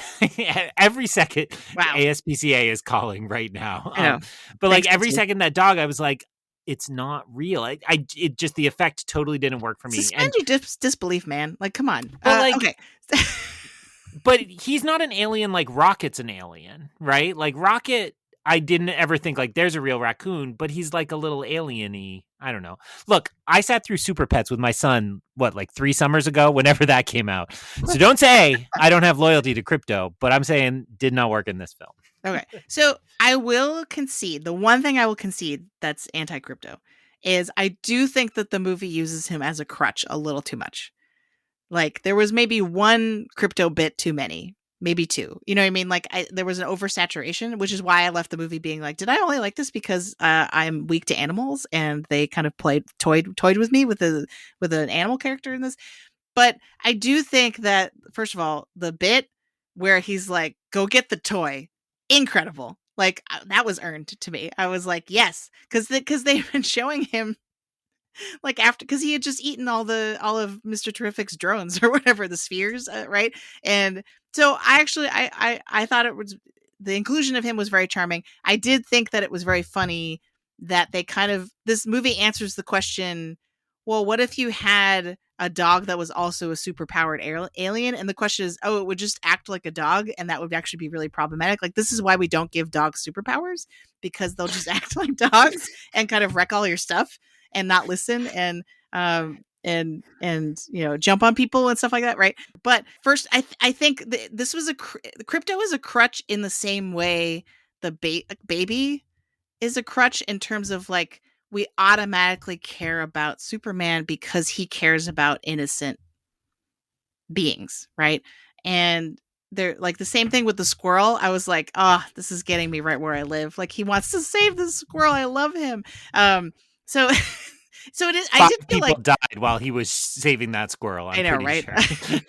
every second, wow. ASPCA is calling right now. But like every second that dog, I was like, it's not real. It just, the effect totally didn't work for me. Suspend your disbelief, man. Like, come on. But okay. But he's not an alien like Rocket's an alien, right? Like Rocket, I didn't ever think like there's a real raccoon, but he's like a little alien-y. I don't know. Look, I sat through Super Pets with my son, like 3 summers ago, whenever that came out. So don't say I don't have loyalty to crypto, but I'm saying did not work in this film. Okay. So I will concede, the one thing I will concede that's anti-crypto is I do think that the movie uses him as a crutch a little too much. Like there was maybe one crypto bit too many. Maybe 2. You know what I mean? Like there was an oversaturation, which is why I left the movie being like, did I only like this because I'm weak to animals and they kind of toyed with me with an animal character in this? But I do think that, first of all, the bit where he's like, go get the toy, incredible. Like that was earned to me. I was like, yes, because they've been showing him like after, because he had just eaten all of Mr. Terrific's drones or whatever, the spheres, right? And so I thought it was, the inclusion of him was very charming. I did think that it was very funny that they kind of, this movie answers the question, well, what if you had a dog that was also a super powered alien? And the question is, it would just act like a dog, and that would actually be really problematic. Like, this is why we don't give dogs superpowers, because they'll just act like dogs and kind of wreck all your stuff and not listen and jump on people and stuff like that, right? But first, I think this was crypto is a crutch in the same way the baby is a crutch, in terms of like, we automatically care about Superman because he cares about innocent beings, right? And they're like the same thing with the squirrel. I was like, this is getting me right where I live. Like, he wants to save the squirrel. I love him. So it is. 5 I did feel people like died while he was saving that squirrel. I know, right? Sure.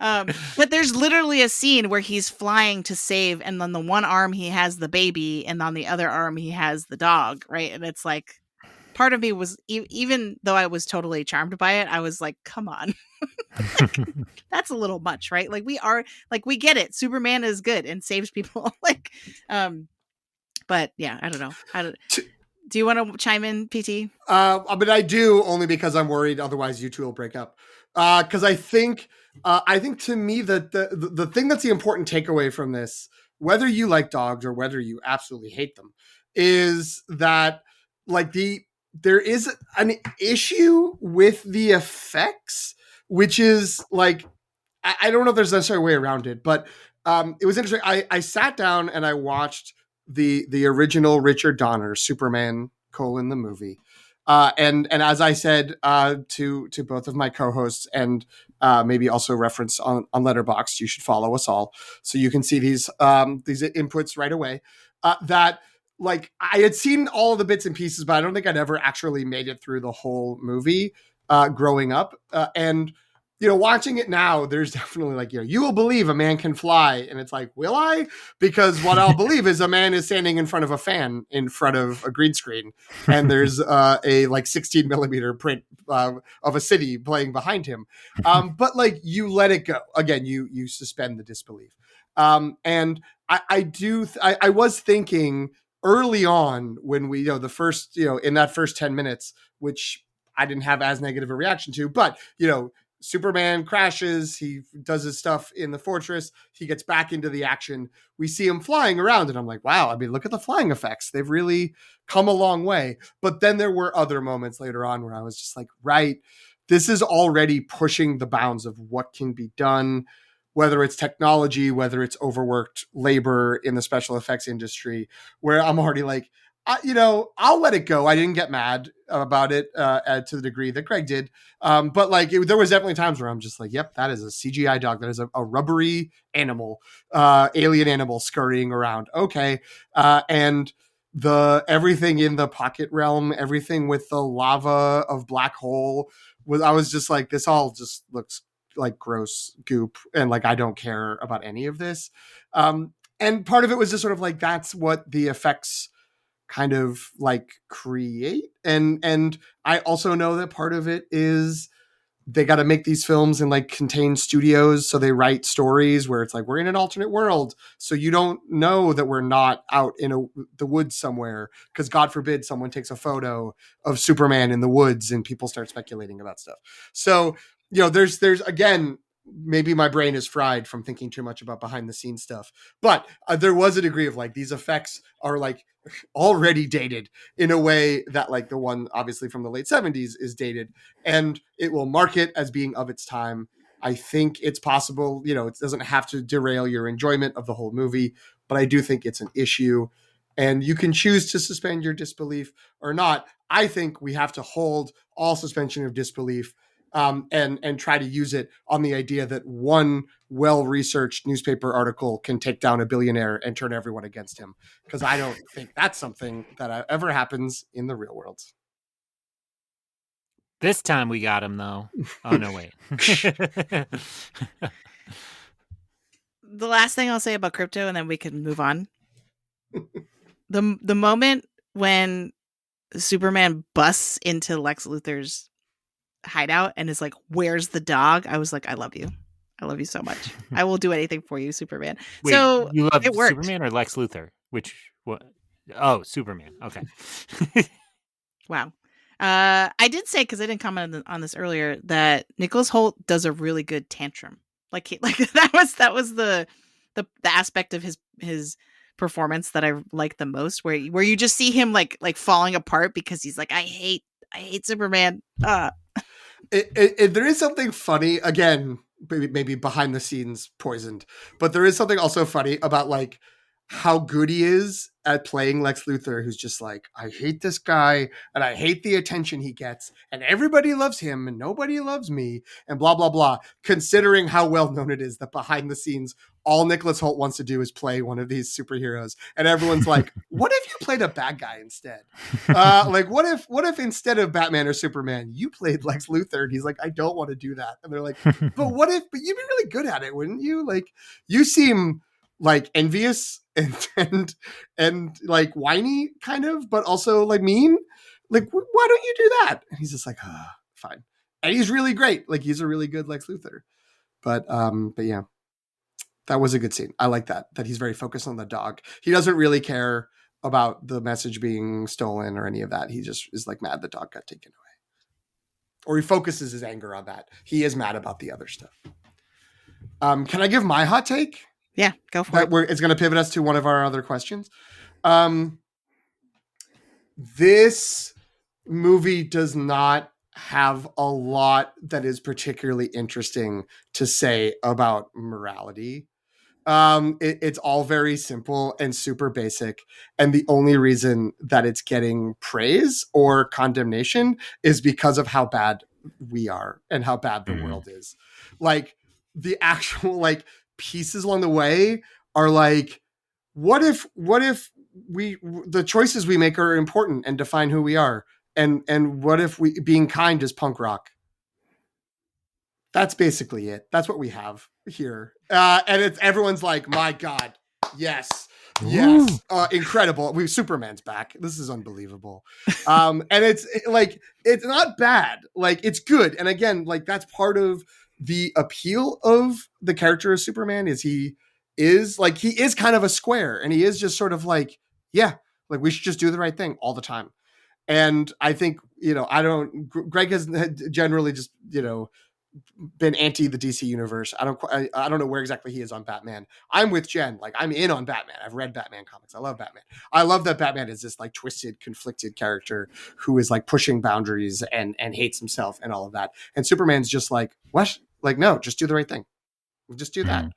But there's literally a scene where he's flying to save, and on the one arm he has the baby, and on the other arm he has the dog, right? And it's like, part of me was, even though I was totally charmed by it, I was like, come on. That's a little much, right? Like, we get it. Superman is good and saves people. Like, but yeah, I don't know. Do you want to chime in, PT? But I do, only because I'm worried otherwise you two will break up. Because I think to me that the thing that's the important takeaway from this, whether you like dogs or whether you absolutely hate them, is that like there is an issue with the effects, which is like, I don't know if there's necessarily a way around it, but it was interesting. I sat down and I watched the original Richard Donner Superman : the movie. And as I said to both of my co-hosts, and maybe also reference on Letterboxd, you should follow us all so you can see these inputs right away. That like I had seen all of the bits and pieces, but I don't think I'd ever actually made it through the whole movie growing up. And watching it now, there's definitely like, you will believe a man can fly. And it's like, will I? Because what I'll believe is a man is standing in front of a fan in front of a green screen. And there's a like 16 millimeter print of a city playing behind him. But like, you let it go. Again, you suspend the disbelief. And I was thinking early on when we, the first, in that first 10 minutes, which I didn't have as negative a reaction to, but, Superman crashes. He does his stuff in the fortress. He gets back into the action. We see him flying around and I'm like, wow, I mean, look at the flying effects. They've really come a long way. But then there were other moments later on where I was just like, right, this is already pushing the bounds of what can be done, whether it's technology, whether it's overworked labor in the special effects industry, where I'm already like, I'll let it go. I didn't get mad about it to the degree that Greg did. But like, there was definitely times where I'm just like, yep, that is a CGI dog. That is a rubbery animal, alien animal scurrying around. Okay. And everything in the pocket realm, everything with the lava of black hole, I was just like, this all just looks like gross goop. And like, I don't care about any of this. And part of it was just sort of like, that's what the effects kind of like create. And I also know that part of it is they got to make these films in like contained studios. So they write stories where it's like, we're in an alternate world. So you don't know that we're not out in the woods somewhere. Cause God forbid someone takes a photo of Superman in the woods and people start speculating about stuff. So, there's again, maybe my brain is fried from thinking too much about behind the scenes stuff, but there was a degree of like, these effects are like already dated in a way that like the one obviously from the late 70s is dated, and it will mark it as being of its time. I think it's possible, it doesn't have to derail your enjoyment of the whole movie, but I do think it's an issue, and you can choose to suspend your disbelief or not. I think we have to hold all suspension of disbelief and try to use it on the idea that one well-researched newspaper article can take down a billionaire and turn everyone against him. Because I don't think that's something that ever happens in the real world. This time we got him, though. Oh, no, wait. The last thing I'll say about Krypto, and then we can move on. The moment when Superman busts into Lex Luthor's hideout and is like, where's the dog? I was like, I love you. I love you so much. I will do anything for you, Superman. Wait, so you love it worked. Superman or Lex Luthor? What? Oh, Superman. Okay. Wow. I did say, because I didn't comment on this earlier, that Nicholas Hoult does a really good tantrum. Like that was the aspect of his performance that I liked the most, where you just see him like falling apart because he's like, I hate Superman. There is something funny, again, maybe behind the scenes poisoned, but there is something also funny about like how good he is at playing Lex Luthor, who's just like, I hate this guy and I hate the attention he gets and everybody loves him and nobody loves me and blah, blah, blah. Considering how well known it is that behind the scenes, all Nicholas Hoult wants to do is play one of these superheroes. And everyone's like, what if you played a bad guy instead? Like, what if instead of Batman or Superman, you played Lex Luthor? And he's like, I don't want to do that. And they're like, but you'd be really good at it, wouldn't you? Like, you seem like envious and like whiny kind of, but also like mean. Like, why don't you do that? And he's just like, fine. And he's really great. Like, he's a really good Lex Luthor. But yeah, that was a good scene. I like that he's very focused on the dog. He doesn't really care about the message being stolen or any of that. He just is like mad the dog got taken away. Or he focuses his anger on that. He is mad about the other stuff. Can I give my hot take? Yeah, go for it. It's going to pivot us to one of our other questions. This movie does not have a lot that is particularly interesting to say about morality. It's all very simple and super basic. And the only reason that it's getting praise or condemnation is because of how bad we are and how bad the world is. Like, the actual like pieces along the way are like, what if the choices we make are important and define who we are, and what if being kind is punk rock? That's basically it. That's what we have here. And it's everyone's like, my God, yes. Yes. Incredible. Superman's back. This is unbelievable. And it's like, it's not bad. Like, it's good. And again, like, that's part of the appeal of the character of Superman is he is kind of a square, and he is just sort of like, yeah, like we should just do the right thing all the time. And I think, Greg has generally just, been anti the DC universe. I don't know where exactly he is on Batman. I'm with Jen. Like, I'm in on Batman. I've read Batman comics. I love Batman. I love that Batman is this like twisted, conflicted character who is like pushing boundaries and hates himself and all of that. And Superman's just like, what? Like, no, just do the right thing. Just do that.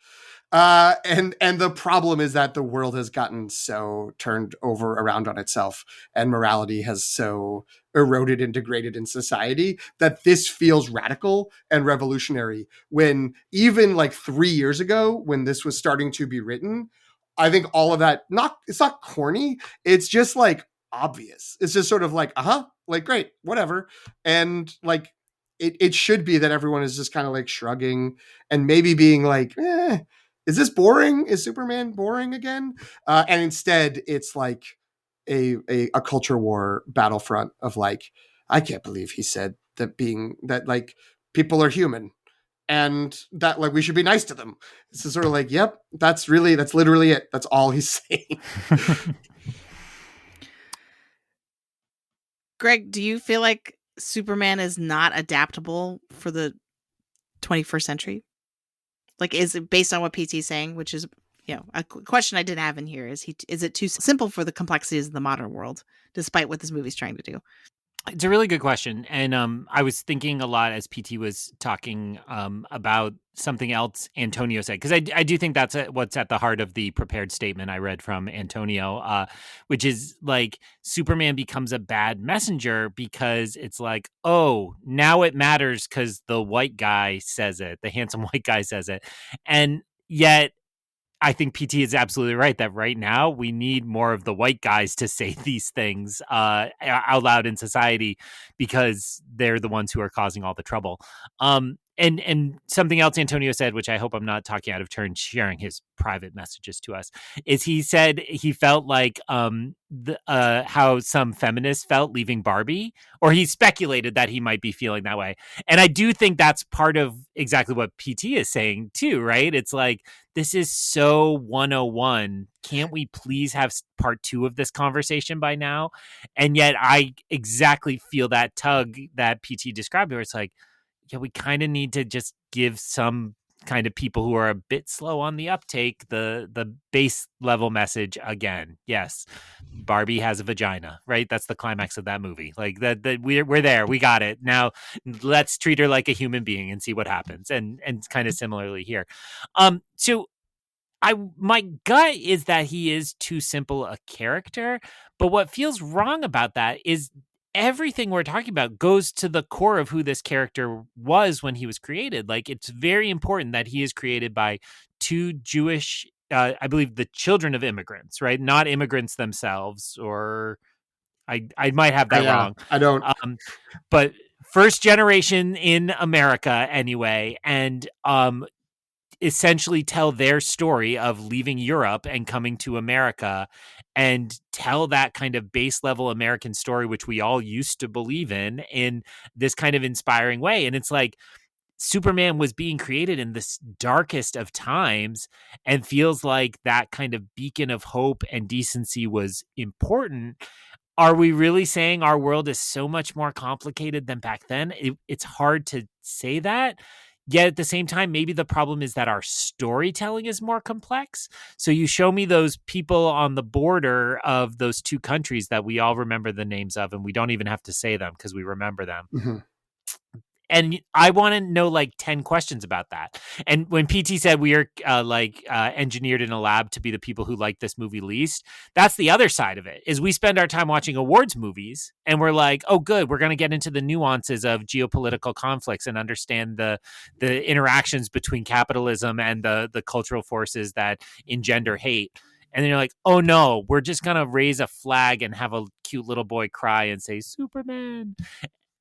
And the problem is that the world has gotten so turned over around on itself, and morality has so eroded and degraded in society that this feels radical and revolutionary. When even like 3 years ago, when this was starting to be written, I think all of that, it's not corny. It's just like obvious. It's just sort of like, like, great, whatever. And like, it should be that everyone is just kind of like shrugging and maybe being like, is this boring? Is Superman boring again? And instead, it's like a culture war battlefront of like, I can't believe he said that like people are human and that like we should be nice to them. This is sort of like, yep, that's literally it. That's all he's saying. Greg, do you feel like Superman is not adaptable for the 21st century? Like, is it based on what PT is saying, which is, a question I did have in here is it too simple for the complexities of the modern world, despite what this movie's trying to do? It's a really good question. And I was thinking a lot as PT was talking about something else Antonio said, because I do think that's what's at the heart of the prepared statement I read from Antonio, which is like Superman becomes a bad messenger because it's like, oh, now it matters because the white guy says it, the handsome white guy says it. And yet, I think PT is absolutely right that right now we need more of the white guys to say these things out loud in society because they're the ones who are causing all the trouble. And something else Antonio said, which I hope I'm not talking out of turn sharing his private messages to us, is he said he felt like how some feminists felt leaving Barbie, or he speculated that he might be feeling that way. And I do think that's part of exactly what PT is saying too, right? It's like, this is so 101. Can't we please have part 2 of this conversation by now? And yet I exactly feel that tug that PT described, where it's like, yeah, we kind of need to just give some kind of people who are a bit slow on the uptake the base level message again. Yes, Barbie has a vagina, right? That's the climax of that movie. Like that we're there, we got it. Now let's treat her like a human being and see what happens. And kind of similarly here. So my gut is that he is too simple a character, but what feels wrong about that is everything we're talking about goes to the core of who this character was when he was created. Like, it's very important that he is created by two Jewish, I believe, the children of immigrants, right? Not immigrants themselves, or I might have that wrong. I don't. But first generation in America anyway, and essentially tell their story of leaving Europe and coming to America, and tell that kind of base level American story, which we all used to believe in this kind of inspiring way. And it's like Superman was being created in this darkest of times and feels like that kind of beacon of hope and decency was important. Are we really saying our world is so much more complicated than back then? It's hard to say that. Yet at the same time, maybe the problem is that our storytelling is more complex. So you show me those people on the border of those two countries that we all remember the names of, and we don't even have to say them because we remember them. Mm-hmm. And I want to know like 10 questions about that. And when PT said we are engineered in a lab to be the people who like this movie least, that's the other side of it, is we spend our time watching awards movies and we're like, oh, good, we're going to get into the nuances of geopolitical conflicts and understand the interactions between capitalism and the cultural forces that engender hate. And then you're like, oh, no, we're just going to raise a flag and have a cute little boy cry and say, Superman.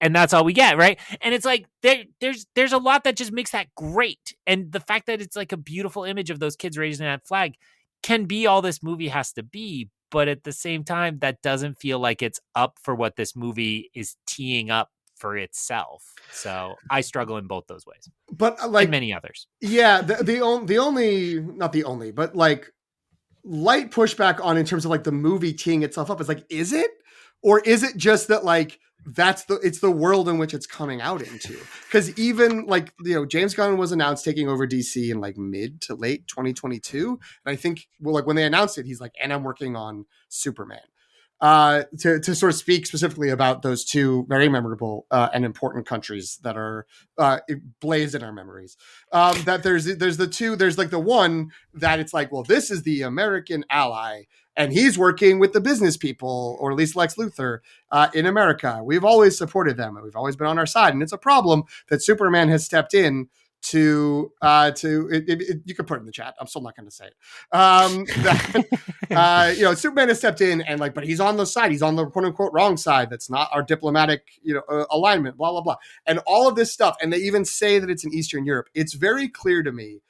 and that's all we get, right? And it's like there's a lot that just makes that great, and the fact that it's like a beautiful image of those kids raising that flag can be all this movie has to be, but at the same time, that doesn't feel like it's up for what this movie is teeing up for itself. So I struggle in both those ways, but and many others. Yeah, the only, not the only, but like light pushback on in terms of like the movie teeing itself up is like, is it? Or is it just that like it's the world in which it's coming out into? Because even like, James Gunn was announced taking over DC in like mid to late 2022. And I think, well, like when they announced it, he's like, and I'm working on Superman. To sort of speak specifically about those two very memorable and important countries that are blazed in our memories. That there's like the one that it's like, well, this is the American ally, and he's working with the business people, or at least Lex Luthor in America. We've always supported them, and we've always been on our side. And it's a problem that Superman has stepped in to you can put it in the chat. I'm still not going to say it. Superman has stepped in and like, but he's on the side. He's on the quote unquote wrong side. That's not our diplomatic, alignment, blah, blah, blah. And all of this stuff. And they even say that it's in Eastern Europe. It's very clear to me,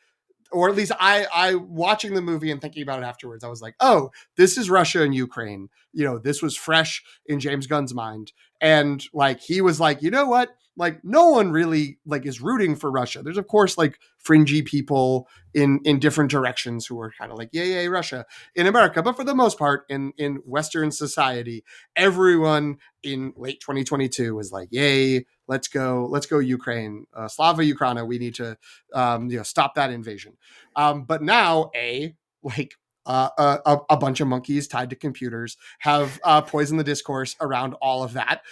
or at least I watching the movie and thinking about it afterwards, I was like, oh, this is Russia and Ukraine. This was fresh in James Gunn's mind. And like, he was like, you know what? Like, no one really like is rooting for Russia. There's of course like fringy people in different directions who are kind of like, yay, Russia in America. But for the most part in Western society, everyone in late 2022 was like, yay, let's go Ukraine, Slava Ukraina. We need to, stop that invasion. But now a bunch of monkeys tied to computers have poisoned the discourse around all of that.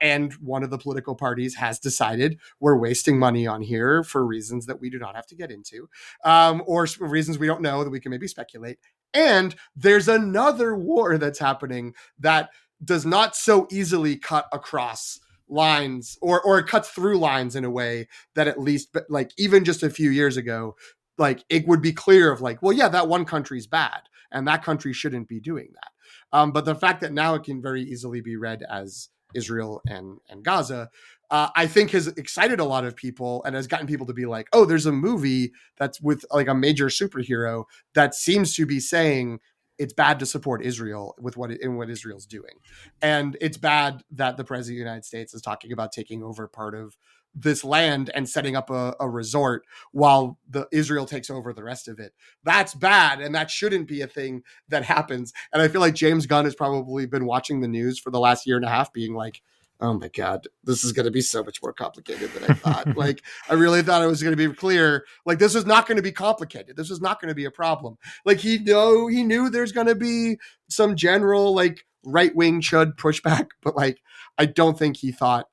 And one of the political parties has decided we're wasting money on here for reasons that we do not have to get into, or reasons we don't know that we can maybe speculate. And there's another war that's happening that does not so easily cut across lines, or it cuts through lines in a way that at least like even just a few years ago, like it would be clear of like, well, yeah, that one country's bad and that country shouldn't be doing that. But the fact that now it can very easily be read as Israel and Gaza, I think has excited a lot of people and has gotten people to be like, oh, there's a movie that's with like a major superhero that seems to be saying it's bad to support Israel with what Israel's doing. And it's bad that the president of the United States is talking about taking over part of this land and setting up a resort while Israel takes over the rest of it. That's bad. And that shouldn't be a thing that happens. And I feel like James Gunn has probably been watching the news for the last year and a half being like, oh my God, this is going to be so much more complicated than I thought. Like, I really thought it was going to be clear. Like, this was not going to be complicated. This was not going to be a problem. Like, he knew there's going to be some general, like, right-wing chud pushback, but like, I don't think he thought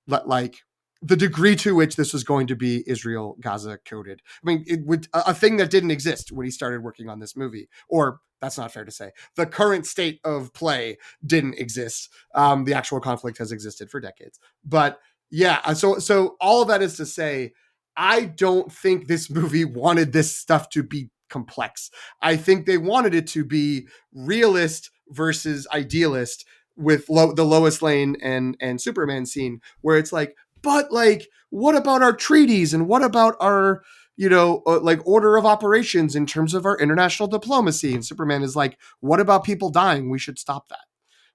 that like the degree to which this was going to be Israel Gaza coded. I mean, it would a thing that didn't exist when he started working on this movie, or that's not fair to say. The current state of play didn't exist. The actual conflict has existed for decades. But yeah, so all of that is to say, I don't think this movie wanted this stuff to be complex. I think they wanted it to be realist versus idealist with the Lois Lane and Superman scene, where it's like, but like, what about our treaties and what about our, like order of operations in terms of our international diplomacy? And Superman is like, what about people dying? We should stop that.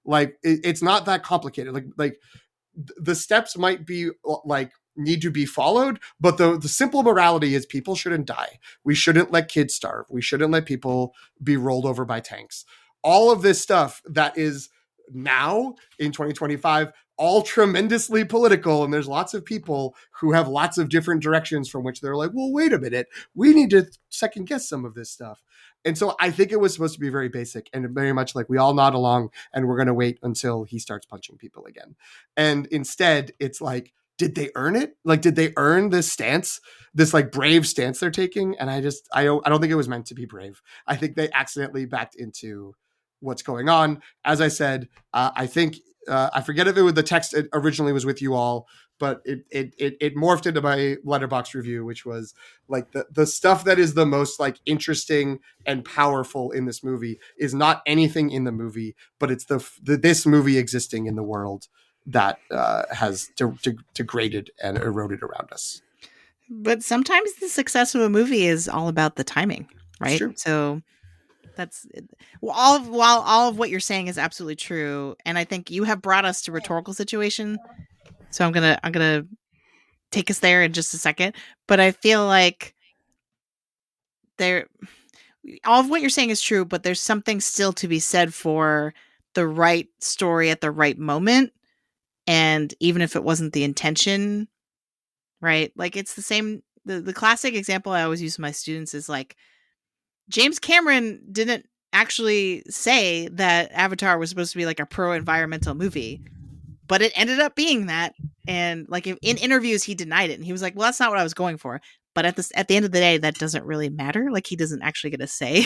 Like, it's not that complicated. Like the steps might be like need to be followed, but the simple morality is people shouldn't die. We shouldn't let kids starve. We shouldn't let people be rolled over by tanks. All of this stuff that is now in 2025, all tremendously political. And there's lots of people who have lots of different directions from which they're like, well, wait a minute, we need to second guess some of this stuff. And so I think it was supposed to be very basic and very much like we all nod along and we're going to wait until he starts punching people again. And instead it's like, did they earn it? Like, did they earn this stance, this like brave stance they're taking? And I don't think it was meant to be brave. I think they accidentally backed into what's going on. As I said, I think, I forget if it was the text it originally was with you all, but it morphed into my Letterboxd review, which was like the stuff that is the most like interesting and powerful in this movie is not anything in the movie, but it's this movie existing in the world. that has degraded and eroded around us. But sometimes the success of a movie is all about the timing, right? True. So that's while all of what you're saying is absolutely true, and I think you have brought us to rhetorical situation. So I'm gonna take us there in just a second. But I feel like there, all of what you're saying is true, but there's something still to be said for the right story at the right moment, and even if it wasn't the intention, right? Like it's the same. The classic example I always use with my students is like James Cameron didn't actually say that Avatar was supposed to be like a pro-environmental movie, but it ended up being that. And like in interviews, he denied it, and he was like, "Well, that's not what I was going for." But at the end of the day, that doesn't really matter. Like he doesn't actually get a say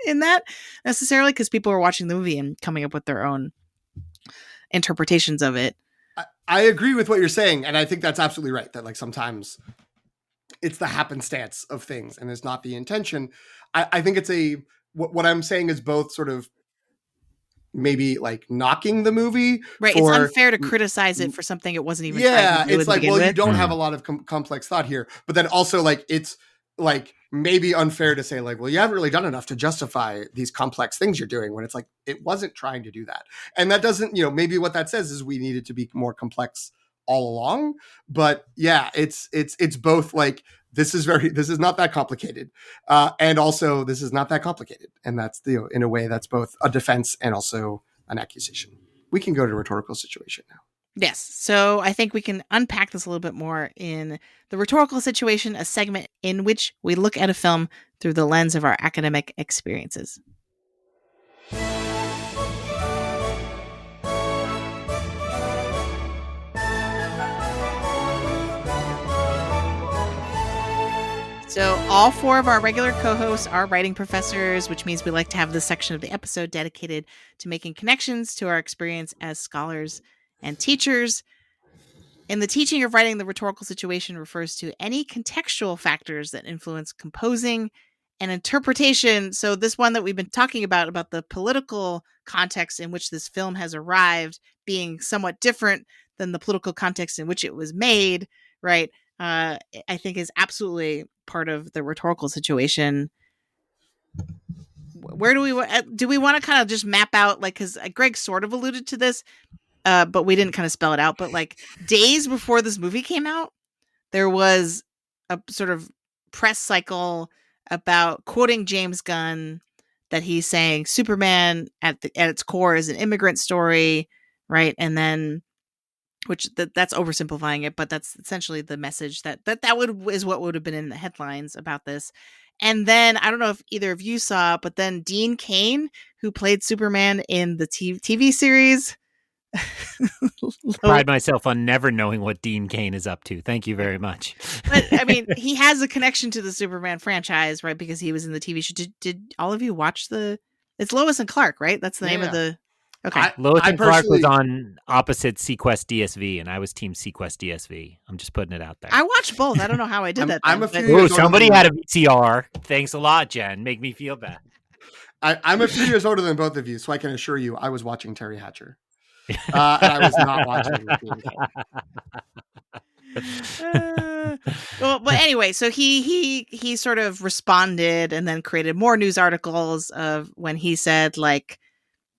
in that necessarily, because people are watching the movie and coming up with their own interpretations of it. I agree with what you're saying, and I think that's absolutely right. That like sometimes it's the happenstance of things, and it's not the intention. I think it's what I'm saying is both sort of maybe like knocking the movie, right? It's unfair to criticize it for something it wasn't even. Yeah, it's like, well, with. You don't have a lot of complex thought here, but then also like it's like maybe unfair to say like, well, you haven't really done enough to justify these complex things you're doing, when it's like it wasn't trying to do that. And that doesn't, maybe what that says is we needed to be more complex all along. But yeah, it's both like this is not that complicated, and also this is not that complicated, and that's in a way that's both a defense and also an accusation. We can go to rhetorical situation now. Yes. So I think we can unpack this a little bit more in the rhetorical situation, a segment in which we look at a film through the lens of our academic experiences. So all four of our regular co-hosts are writing professors, which means we like to have this section of the episode dedicated to making connections to our experience as scholars and teachers. And the teaching of writing the rhetorical situation refers to any contextual factors that influence composing and interpretation. So this one that we've been talking about the political context in which this film has arrived being somewhat different than the political context in which it was made, right? I think is absolutely part of the rhetorical situation. Where do we want to kind of just map out, like, because Greg sort of alluded to this, but we didn't kind of spell it out. But like days before this movie came out, there was a sort of press cycle about quoting James Gunn, that he's saying Superman at its core is an immigrant story, right? And then, which that's oversimplifying it, but that's essentially the message that is what would have been in the headlines about this. And then I don't know if either of you saw, but then Dean Cain, who played Superman in the TV series. Pride myself on never knowing what Dean Cain is up to. Thank you very much. But I mean, he has a connection to the Superman franchise, right? Because he was in the TV show. Did all of you watch it's Lois and Clark, right? That's the name of the. Okay. Lois and Clark was on opposite Sequest DSV, and I was team Sequest DSV. I'm just putting it out there. I watched both. I don't know how I did that. Somebody had a VCR. Thanks a lot, Jen. Make me feel bad. I'm a few years older than both of you, so I can assure you I was watching Terry Hatcher. And I was not watching. Well, but anyway, so he sort of responded and then created more news articles of when he said like,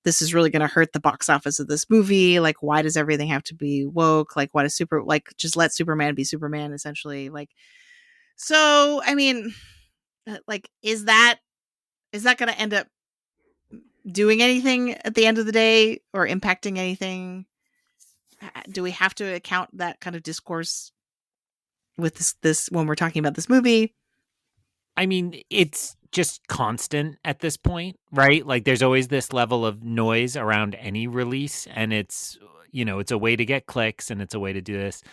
this is really going to hurt the box office of this movie. Like, why does everything have to be woke? Like, why does just let Superman be Superman, essentially? Like, so, I mean, like, is that going to end up doing anything at the end of the day or impacting anything? Do we have to account that kind of discourse with this when we're talking about this movie? I mean, it's just constant at this point, right? Like there's always this level of noise around any release, and it's a way to get clicks, and it's a way to do this.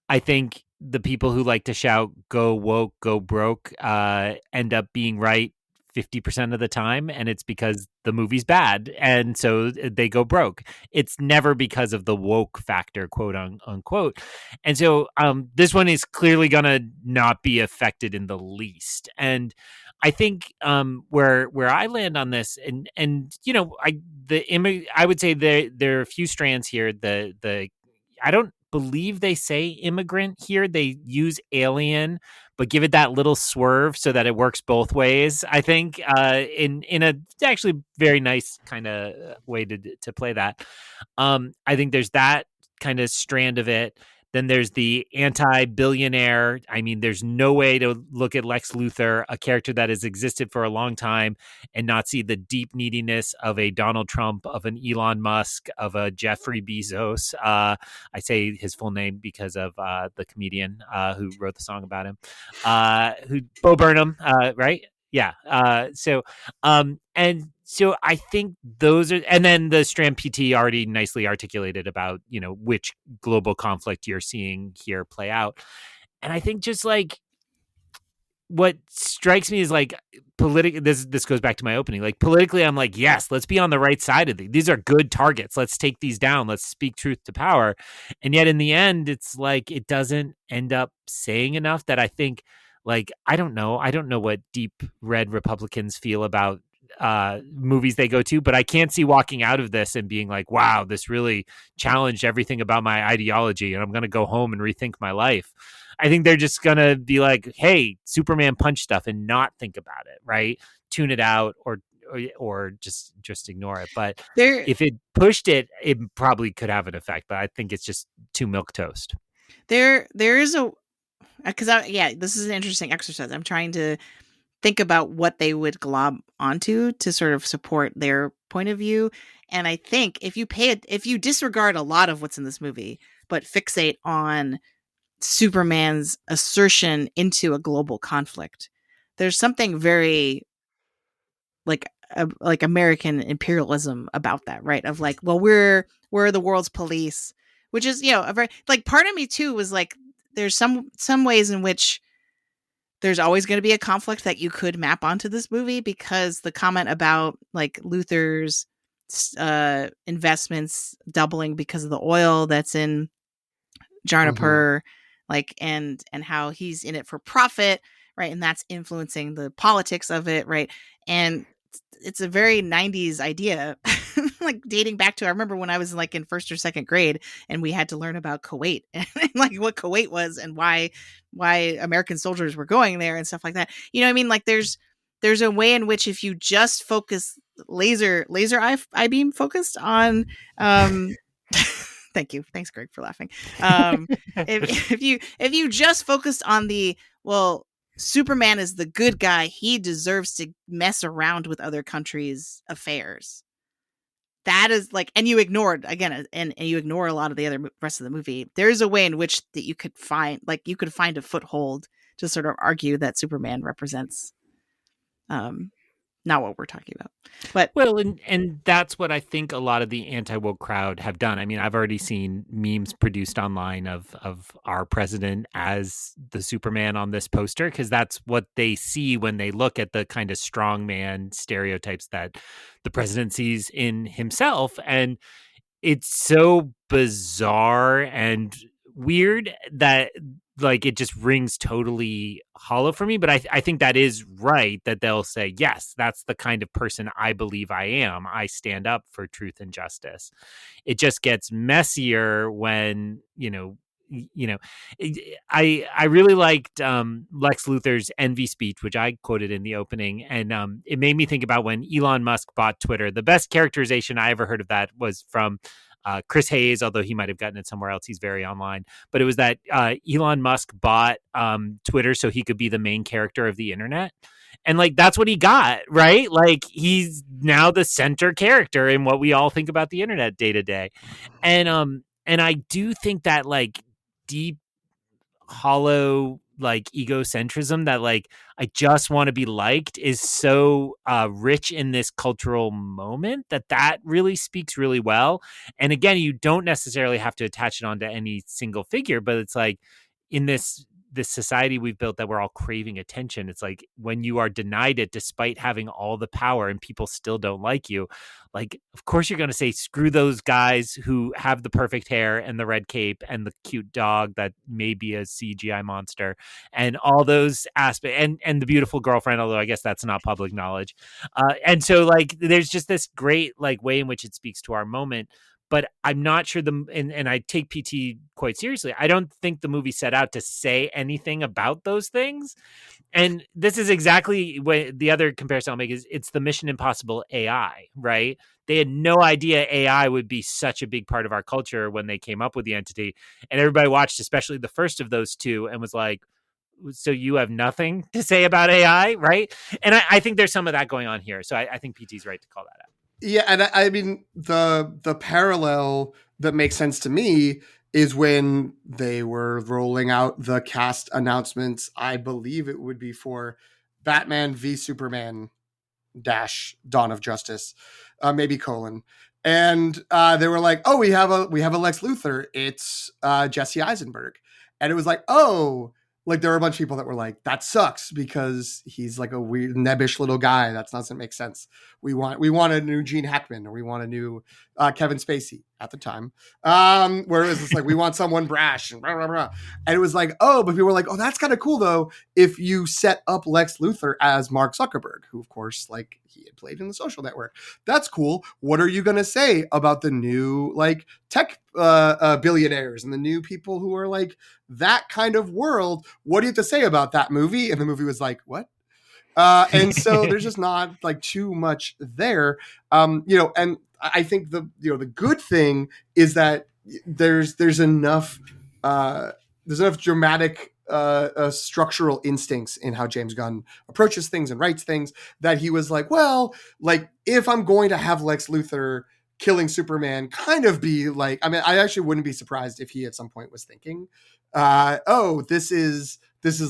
I think the people who like to shout, go woke, go broke, end up being right 50% of the time, and it's because the movie's bad, and so they go broke. It's never because of the woke factor, quote unquote. And so this one is clearly gonna not be affected in the least. And I think where I land on this, and I would say there are a few strands here. The I don't believe they say immigrant here. They use alien, but give it that little swerve so that it works both ways. I think in a actually very nice kind of way to play that. I think there's that kind of strand of it. Then there's the anti-billionaire. I mean, there's no way to look at Lex Luthor, a character that has existed for a long time, and not see the deep neediness of a Donald Trump, of an Elon Musk, of a Jeffrey Bezos. I say his full name because of the comedian who wrote the song about him, Bo Burnham, right? Yeah. And so I think those are, and then the strand PT already nicely articulated about, which global conflict you're seeing here play out. And I think just like what strikes me is like politically, this goes back to my opening, like politically, I'm like, yes, let's be on the right side of these. These are good targets. Let's take these down. Let's speak truth to power. And yet in the end, it's like, it doesn't end up saying enough that I think, like, I don't know what deep red Republicans feel about movies they go to, but I can't see walking out of this and being like, wow, this really challenged everything about my ideology, and I'm going to go home and rethink my life. I think they're just going to be like, hey, Superman punch stuff, and not think about it, right? Tune it out or just ignore it. But if it pushed it, it probably could have an effect, but I think it's just too milquetoast. There is a, because this is an interesting exercise. I'm trying to think about what they would glob onto to sort of support their point of view. And I think if you disregard a lot of what's in this movie, but fixate on Superman's assertion into a global conflict, there's something very like American imperialism about that, right? Of like, well, we're the world's police, which is, a very, like, part of me too was like, there's some ways in which there's always going to be a conflict that you could map onto this movie, because the comment about like Luthor's investments doubling because of the oil that's in Jarnapur, like, and how he's in it for profit, right? And that's influencing the politics of it, right? And it's a very 90s idea, like dating back to, I remember when I was like in first or second grade and we had to learn about Kuwait and like what Kuwait was and why American soldiers were going there and stuff like that. You know what I mean? Like there's a way in which if you just focus laser eye beam focused on, thank you. Thanks, Greg, for laughing. If you just focused on Superman is the good guy, he deserves to mess around with other countries' affairs. That is like, and you ignored again, and you ignore a lot of the other rest of the movie. There's a way in which that you could find a foothold to sort of argue that Superman represents, not what we're talking about. But well, and that's what I think a lot of the anti-woke crowd have done. I mean, I've already seen memes produced online of our president as the Superman on this poster, because that's what they see when they look at the kind of strongman stereotypes that the president sees in himself. And it's so bizarre and weird that like it just rings totally hollow for me. But I think that is right, that they'll say, yes, that's the kind of person I believe I am. I stand up for truth and justice. It just gets messier when, I really liked Lex Luthor's envy speech, which I quoted in the opening. And it made me think about when Elon Musk bought Twitter. The best characterization I ever heard of that was from Chris Hayes, although he might have gotten it somewhere else. He's very online. But it was that Elon Musk bought Twitter so he could be the main character of the internet. And like, that's what he got, right? Like, he's now the center character in what we all think about the internet day to day. And I do think that like deep, hollow, like egocentrism that like I just want to be liked is so rich in this cultural moment that really speaks really well. And again, you don't necessarily have to attach it onto any single figure, but it's like in this this society we've built that we're all craving attention. It's like when you are denied it despite having all the power and people still don't like you, like, of course you're going to say, screw those guys who have the perfect hair and the red cape and the cute dog that may be a CGI monster and all those aspects, and the beautiful girlfriend, although I guess that's not public knowledge. And so like, there's just this great like way in which it speaks to our moment. But I'm not sure and I take PT quite seriously. I don't think the movie set out to say anything about those things. And this is exactly what the other comparison I'll make is, it's the Mission Impossible AI, right? They had no idea AI would be such a big part of our culture when they came up with the entity. And everybody watched, especially the first of those two, and was like, so you have nothing to say about AI, right? And I think there's some of that going on here. So I think PT's right to call that out. Yeah, and I mean the parallel that makes sense to me is when they were rolling out the cast announcements. I believe it would be for Batman v Superman dash Dawn of Justice, maybe colon, and they were like, "Oh, we have a Lex Luthor. It's Jesse Eisenberg," and it was like, "Oh." Like there were a bunch of people that were like, that sucks because he's like a weird nebbish little guy. That doesn't make sense. We want a new Gene Hackman, or we want a new Kevin Spacey at the time. Where it was just like, we want someone brash and blah, blah, blah. And it was like, oh, but people were like, oh, that's kind of cool though. If you set up Lex Luthor as Mark Zuckerberg, who of course, like he had played in The Social Network. That's cool. What are you going to say about the new like tech billionaires and the new people who are like that kind of world? What do you have to say about that movie? And the movie was like, what? And so there's just not like too much there. And I think the good thing is that there's enough dramatic structural instincts in how James Gunn approaches things and writes things that he was like, well, like if I'm going to have Lex Luthor killing Superman kind of be like, I mean, I actually wouldn't be surprised if he at some point was thinking, oh, this is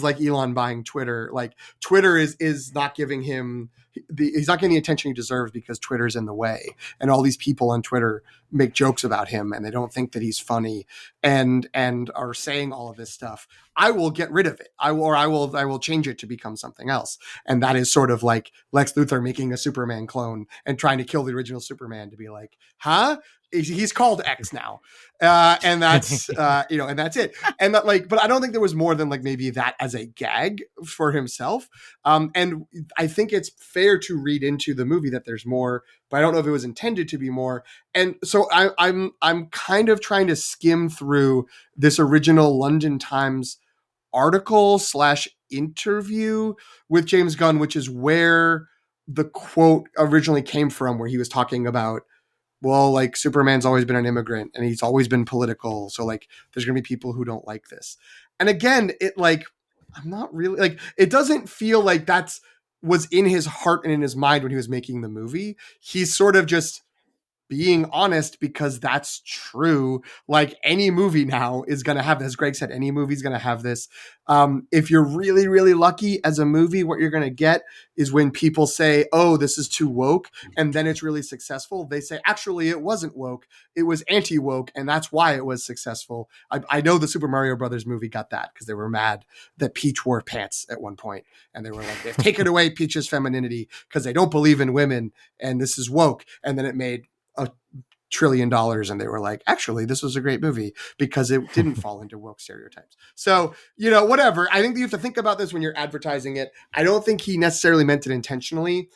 like Elon buying Twitter. Like Twitter is not giving him he's not getting the attention he deserves because Twitter's in the way. And all these people on Twitter make jokes about him and they don't think that he's funny and are saying all of this stuff. I will get rid of it. I will change it to become something else. And that is sort of like Lex Luthor making a Superman clone and trying to kill the original Superman to be like, huh? He's called X now. And that's, and that's it. And that like, but I don't think there was more than like maybe that as a gag for himself. And I think it's fair to read into the movie that there's more, but I don't know if it was intended to be more. And so I'm kind of trying to skim through this original London Times article / interview with James Gunn, which is where the quote originally came from, where he was talking about, well, like Superman's always been an immigrant and he's always been political. So like, there's going to be people who don't like this. And again, it like, I'm not really like, it doesn't feel like that's was in his heart and in his mind when he was making the movie. He's sort of just being honest because that's true. Like any movie now is going to have this. Greg said, any movie's going to have this. If you're really, really lucky as a movie, what you're going to get is when people say, oh, this is too woke. And then it's really successful. They say, actually, it wasn't woke. It was anti-woke. And that's why it was successful. I know the Super Mario Brothers movie got that because they were mad that Peach wore pants at one point. And they were like, they've taken away Peach's femininity because they don't believe in women. And this is woke. And then it made $1 trillion, and they were like, actually, this was a great movie because it didn't fall into woke stereotypes. So, whatever. I think that you have to think about this when you're advertising it. I don't think he necessarily meant it intentionally,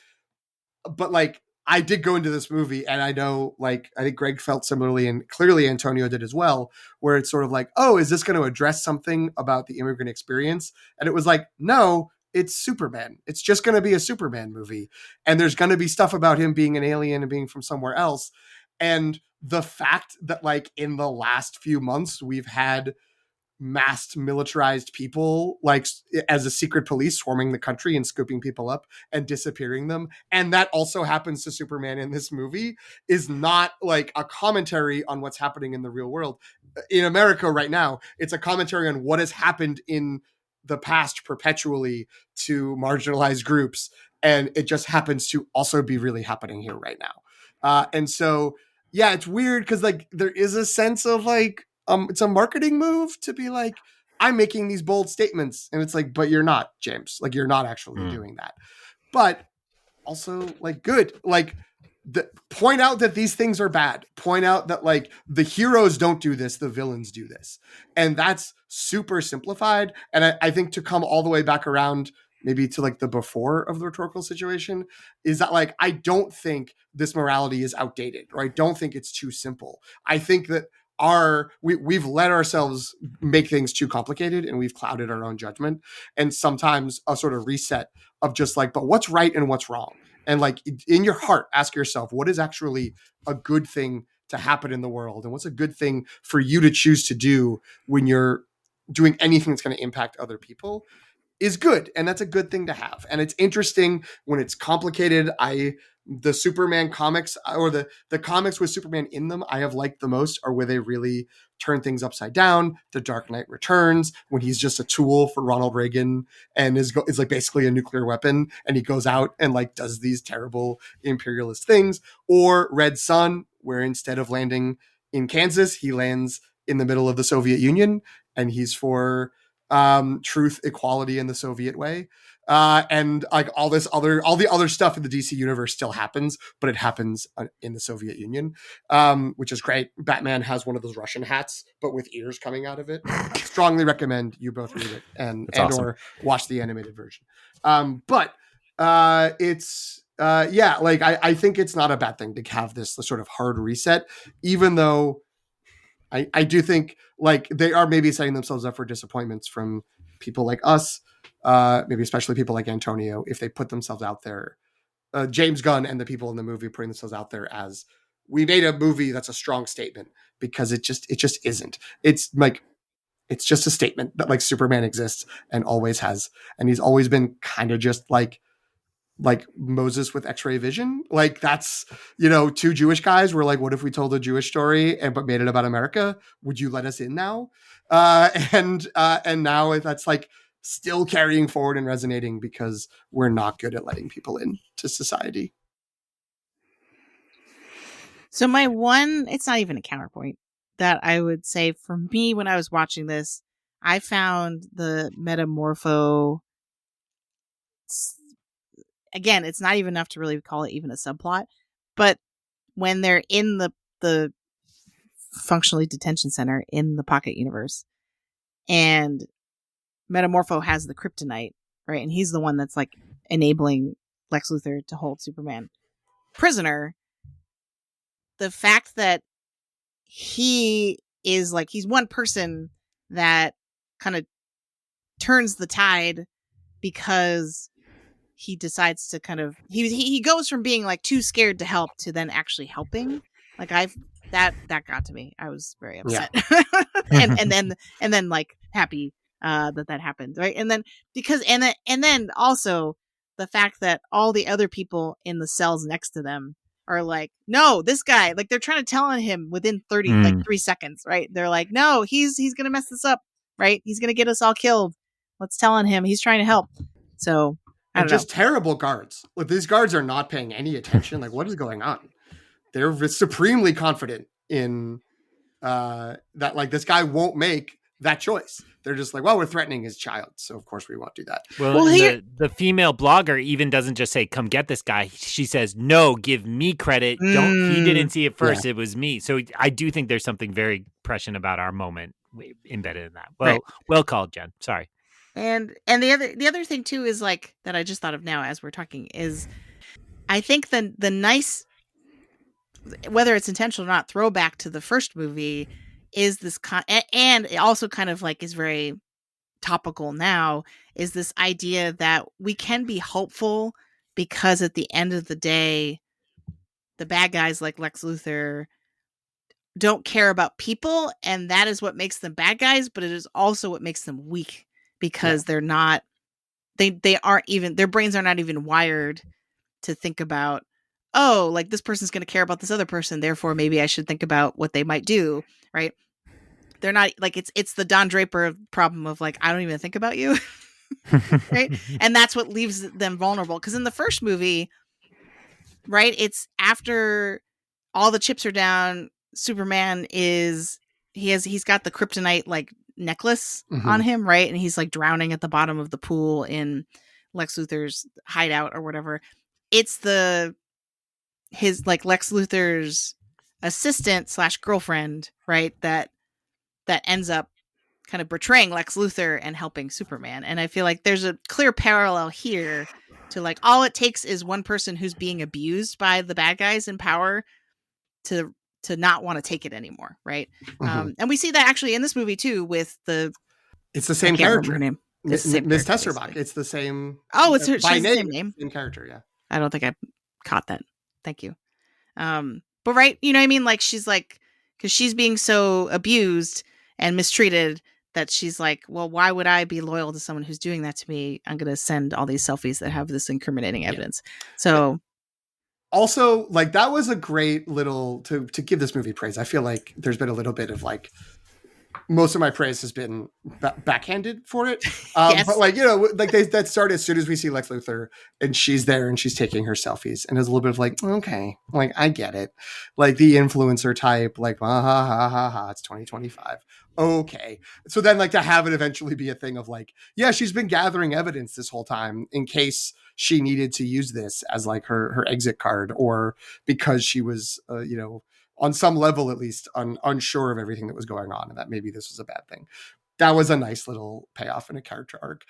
but like, I did go into this movie and I know, like, I think Greg felt similarly and clearly Antonio did as well, where it's sort of like, oh, is this going to address something about the immigrant experience? And it was like, no, it's Superman. It's just going to be a Superman movie. And there's going to be stuff about him being an alien and being from somewhere else. And the fact that like in the last few months, we've had masked militarized people like as a secret police swarming the country and scooping people up and disappearing them. And that also happens to Superman in this movie is not like a commentary on what's happening in the real world. In America right now, it's a commentary on what has happened in the past perpetually to marginalized groups. And it just happens to also be really happening here right now. And so, yeah, it's weird because like there is a sense of like, it's a marketing move to be like, I'm making these bold statements. And it's like, but you're not, James. Like, you're not actually doing that. But also, like, good. Like, point out that these things are bad. Point out that, like, the heroes don't do this, the villains do this. And that's super simplified. And I think to come all the way back around maybe to like the before of the rhetorical situation is that, like, I don't think this morality is outdated, or I don't think it's too simple. I think that we've let ourselves make things too complicated, and we've clouded our own judgment. And sometimes a sort of reset of just like, but what's right and what's wrong? And like, in your heart, ask yourself, what is actually a good thing to happen in the world? And what's a good thing for you to choose to do when you're doing anything that's going to impact other people is good. And that's a good thing to have. And it's interesting when it's complicated. The Superman comics, or the comics with Superman in them, I have liked the most are where they really turn things upside down. The Dark Knight Returns, when he's just a tool for Ronald Reagan and is like basically a nuclear weapon, and he goes out and like does these terrible imperialist things. Or Red Sun, where instead of landing in Kansas, he lands in the middle of the Soviet Union, and he's for truth, equality in the Soviet way. And like all the other stuff in the DC universe still happens, but it happens in the Soviet Union, which is great. Batman has one of those Russian hats, but with ears coming out of it. Strongly recommend you both read it and awesome. Or watch the animated version. But it's like I think it's not a bad thing to have this sort of hard reset, even though I do think like they are maybe setting themselves up for disappointments from people like us, maybe especially people like Antonio, if they put themselves out there. James Gunn and the people in the movie putting themselves out there as, we made a movie that's a strong statement, because it just isn't. It's like, it's just a statement that like Superman exists and always has, and he's always been kind of just like Moses with X-ray vision. Like, that's, two Jewish guys were like, what if we told a Jewish story but made it about America? Would you let us in now? And now that's like still carrying forward and resonating, because we're not good at letting people into society. So my one, it's not even a counterpoint, that I would say for me when I was watching this, I found the Metamorpho, again, it's not even enough to really call it even a subplot, but when they're in the functionally detention center in the Pocket Universe, and Metamorpho has the kryptonite, right? And he's the one that's like enabling Lex Luthor to hold Superman prisoner. The fact that he is like, he's one person that kind of turns the tide, because he decides to kind of, he goes from being like too scared to help to then actually helping. Like that got to me. I was very upset. Yeah. and then like happy that happened, right? And then and then also the fact that all the other people in the cells next to them are like, no, this guy, like they're trying to tell him within 3 seconds, right? They're like, no, he's gonna mess this up, right? He's gonna get us all killed. Let's tell him he's trying to help. So and just terrible guards. Like, these guards are not paying any attention. Like, what is going on? They're supremely confident in that, like, this guy won't make that choice. They're just like, well, we're threatening his child, so of course we won't do that. Well, the female blogger even doesn't just say, come get this guy. She says, no, give me credit. He didn't see it first. Yeah. It was me. So I do think there's something very prescient about our moment embedded in that. Well, right. Well called, Jen. Sorry. And the other thing too is like that I just thought of now as we're talking is, I think the nice, whether it's intentional or not, throwback to the first movie is this and it also kind of like is very topical now, is this idea that we can be hopeful, because at the end of the day, the bad guys like Lex Luthor don't care about people, and that is what makes them bad guys, but it is also what makes them weak, because they're not, they aren't even, their brains are not even wired to think about, oh, like this person's going to care about this other person, therefore maybe I should think about what they might do, right? They're not like, it's the Don Draper problem of like, I don't even think about you. Right? And that's what leaves them vulnerable. Because in the first movie, right, it's after all the chips are down, Superman he's got the kryptonite like necklace Mhm. on him, right? And he's like drowning at the bottom of the pool in Lex Luthor's hideout or whatever. It's his like Lex Luthor's assistant / girlfriend, right? That ends up kind of betraying Lex Luthor and helping Superman. And I feel like there's a clear parallel here to like all it takes is one person who's being abused by the bad guys in power to not want to take it anymore, right? Mhm. And we see that actually in this movie too with It's the I same can't remember character. her name. It's the same Miss character, Tesserbach. basically. It's the same. Oh, it's her. By She's name, the same name. same character. Yeah. I don't think I caught that. Thank you. But right, you know what I mean? Like she's like, because she's being so abused and mistreated that she's like, well, why would I be loyal to someone who's doing that to me? I'm going to send all these selfies that have this incriminating evidence. So also, like that was a great little to give this movie praise. I feel like there's been a little bit of like most of my praise has been backhanded for it. Yes. But like, you know, like that started as soon as we see Lex Luthor and she's there and she's taking her selfies and there's a little bit of like, okay, like I get it. Like the influencer type, like, ha ha ha ha ha, it's 2025. Okay. So then like to have it eventually be a thing of like, yeah, she's been gathering evidence this whole time in case she needed to use this as like her exit card or because she was, you know, on some level, at least unsure of everything that was going on and that maybe this was a bad thing. That was a nice little payoff in a character arc.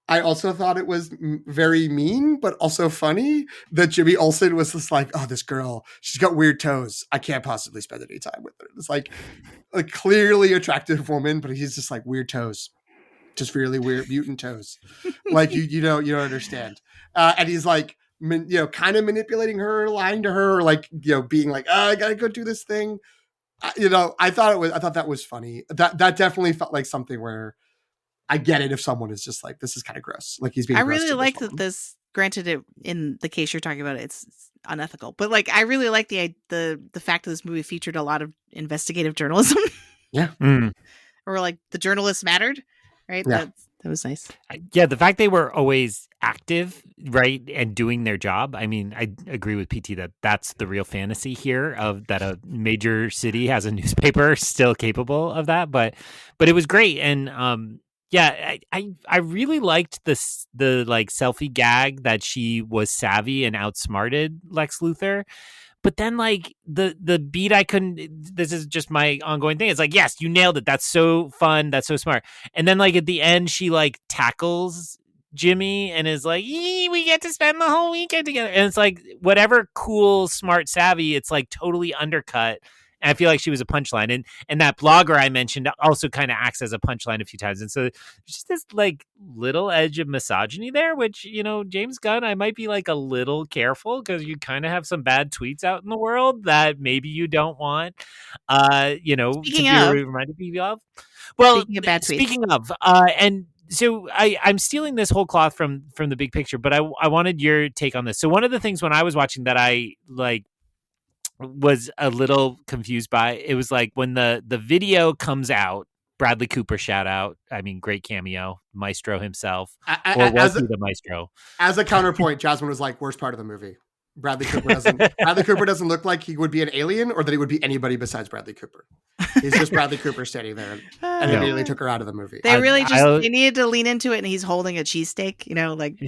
I also thought it was very mean, but also funny that Jimmy Olsen was just like, oh, this girl, she's got weird toes. I can't possibly spend any time with her. It's like a clearly attractive woman, but he's just like weird toes. Just really weird mutant toes. Like you don't understand. And he's like, you know, kind of manipulating her, lying to her, like, you know, being like, oh, I gotta go do this thing. You know, I thought that was funny. That definitely felt like something where I get it if someone is just like, this is kind of gross. Like he's being. I really like that this. Granted, it in the case you're talking about, it's unethical. But like, I really like the fact that this movie featured a lot of investigative journalism. Yeah. Or like the journalists mattered, right? Yeah. That was nice. Yeah, the fact they were always active, right, and doing their job. I mean, I agree with PT that that's the real fantasy here of that a major city has a newspaper still capable of that. But it was great, and yeah, I really liked the like selfie gag that she was savvy and outsmarted Lex Luthor. But then, like, the beat I couldn't, this is just my ongoing thing. It's like, yes, you nailed it. That's so fun. That's so smart. And then, like, at the end, she, like, tackles Jimmy and is like, we get to spend the whole weekend together. And it's like, whatever cool, smart, savvy, it's, like, totally undercut. And I feel like she was a punchline. And that blogger I mentioned also kind of acts as a punchline a few times. And so there's just this like little edge of misogyny there, which, you know, James Gunn, I might be like a little careful because you kind of have some bad tweets out in the world that maybe you don't want, you know, Speaking to be of, reminded people of. Well, speaking of bad tweets. Speaking of, and so I'm stealing this whole cloth from the big picture, but I wanted your take on this. So one of the things when I was watching that I like was a little confused by, it was like when the video comes out, Bradley Cooper shout out, I mean, great cameo, maestro himself, or was he the maestro? As a counterpoint, Jasmine was like, worst part of the movie. Bradley Cooper doesn't look like he would be an alien or that he would be anybody besides Bradley Cooper. He's just Bradley Cooper standing there and immediately took her out of the movie. They really they needed to lean into it, and he's holding a cheesesteak, you know, like.